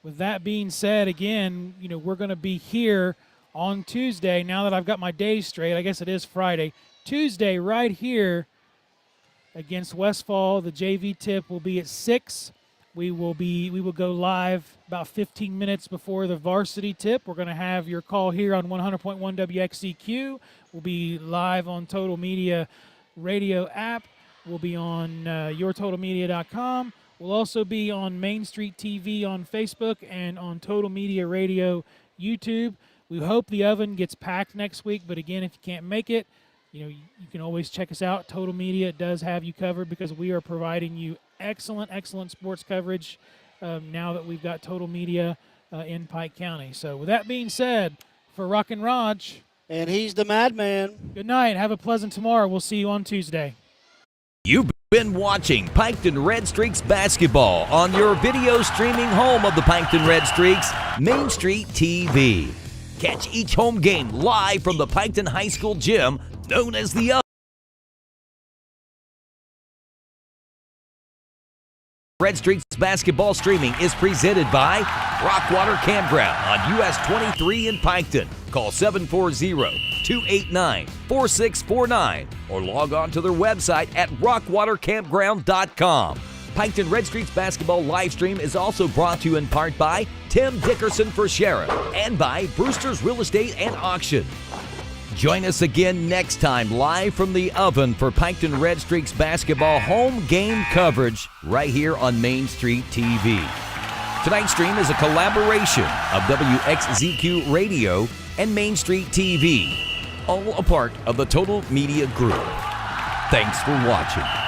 with that being said, again, we're going to be here on Tuesday. Now that I've got my days straight, I guess it is Friday. Tuesday right here against Westfall. The JV tip will be at 6. We will go live about 15 minutes before the varsity tip. We're going to have your call here on 100.1 WXCQ. We'll be live on Total Media radio app. We'll be on yourtotalmedia.com. We'll also be on Main Street TV on Facebook and on Total Media Radio YouTube. We hope the oven gets packed next week, but again, if you can't make it, you can always check us out. Total Media does have you covered because we are providing you excellent sports coverage now that we've got Total Media in Pike County. So with that being said, for Rockin' Raj. And he's the madman. Good night. Have a pleasant tomorrow. We'll see you on Tuesday. You've been watching Piketon Red Streaks basketball on your video streaming home of the Piketon Red Streaks, Main Street TV. Catch each home game live from the Piketon High School gym, known as the Oven. Red Streaks basketball streaming is presented by Rockwater Campground on US 23 in Piketon. Call 740-289-4649 or log on to their website at rockwatercampground.com. Piketon Red Streaks basketball live stream is also brought to you in part by Tim Dickerson for Sheriff and by Brewster's Real Estate and Auction. Join us again next time live from the Oven for Piketon Red Streaks basketball home game coverage right here on Main Street TV. Tonight's stream is a collaboration of WXZQ Radio and Main Street TV, all a part of the Total Media Group. Thanks for watching.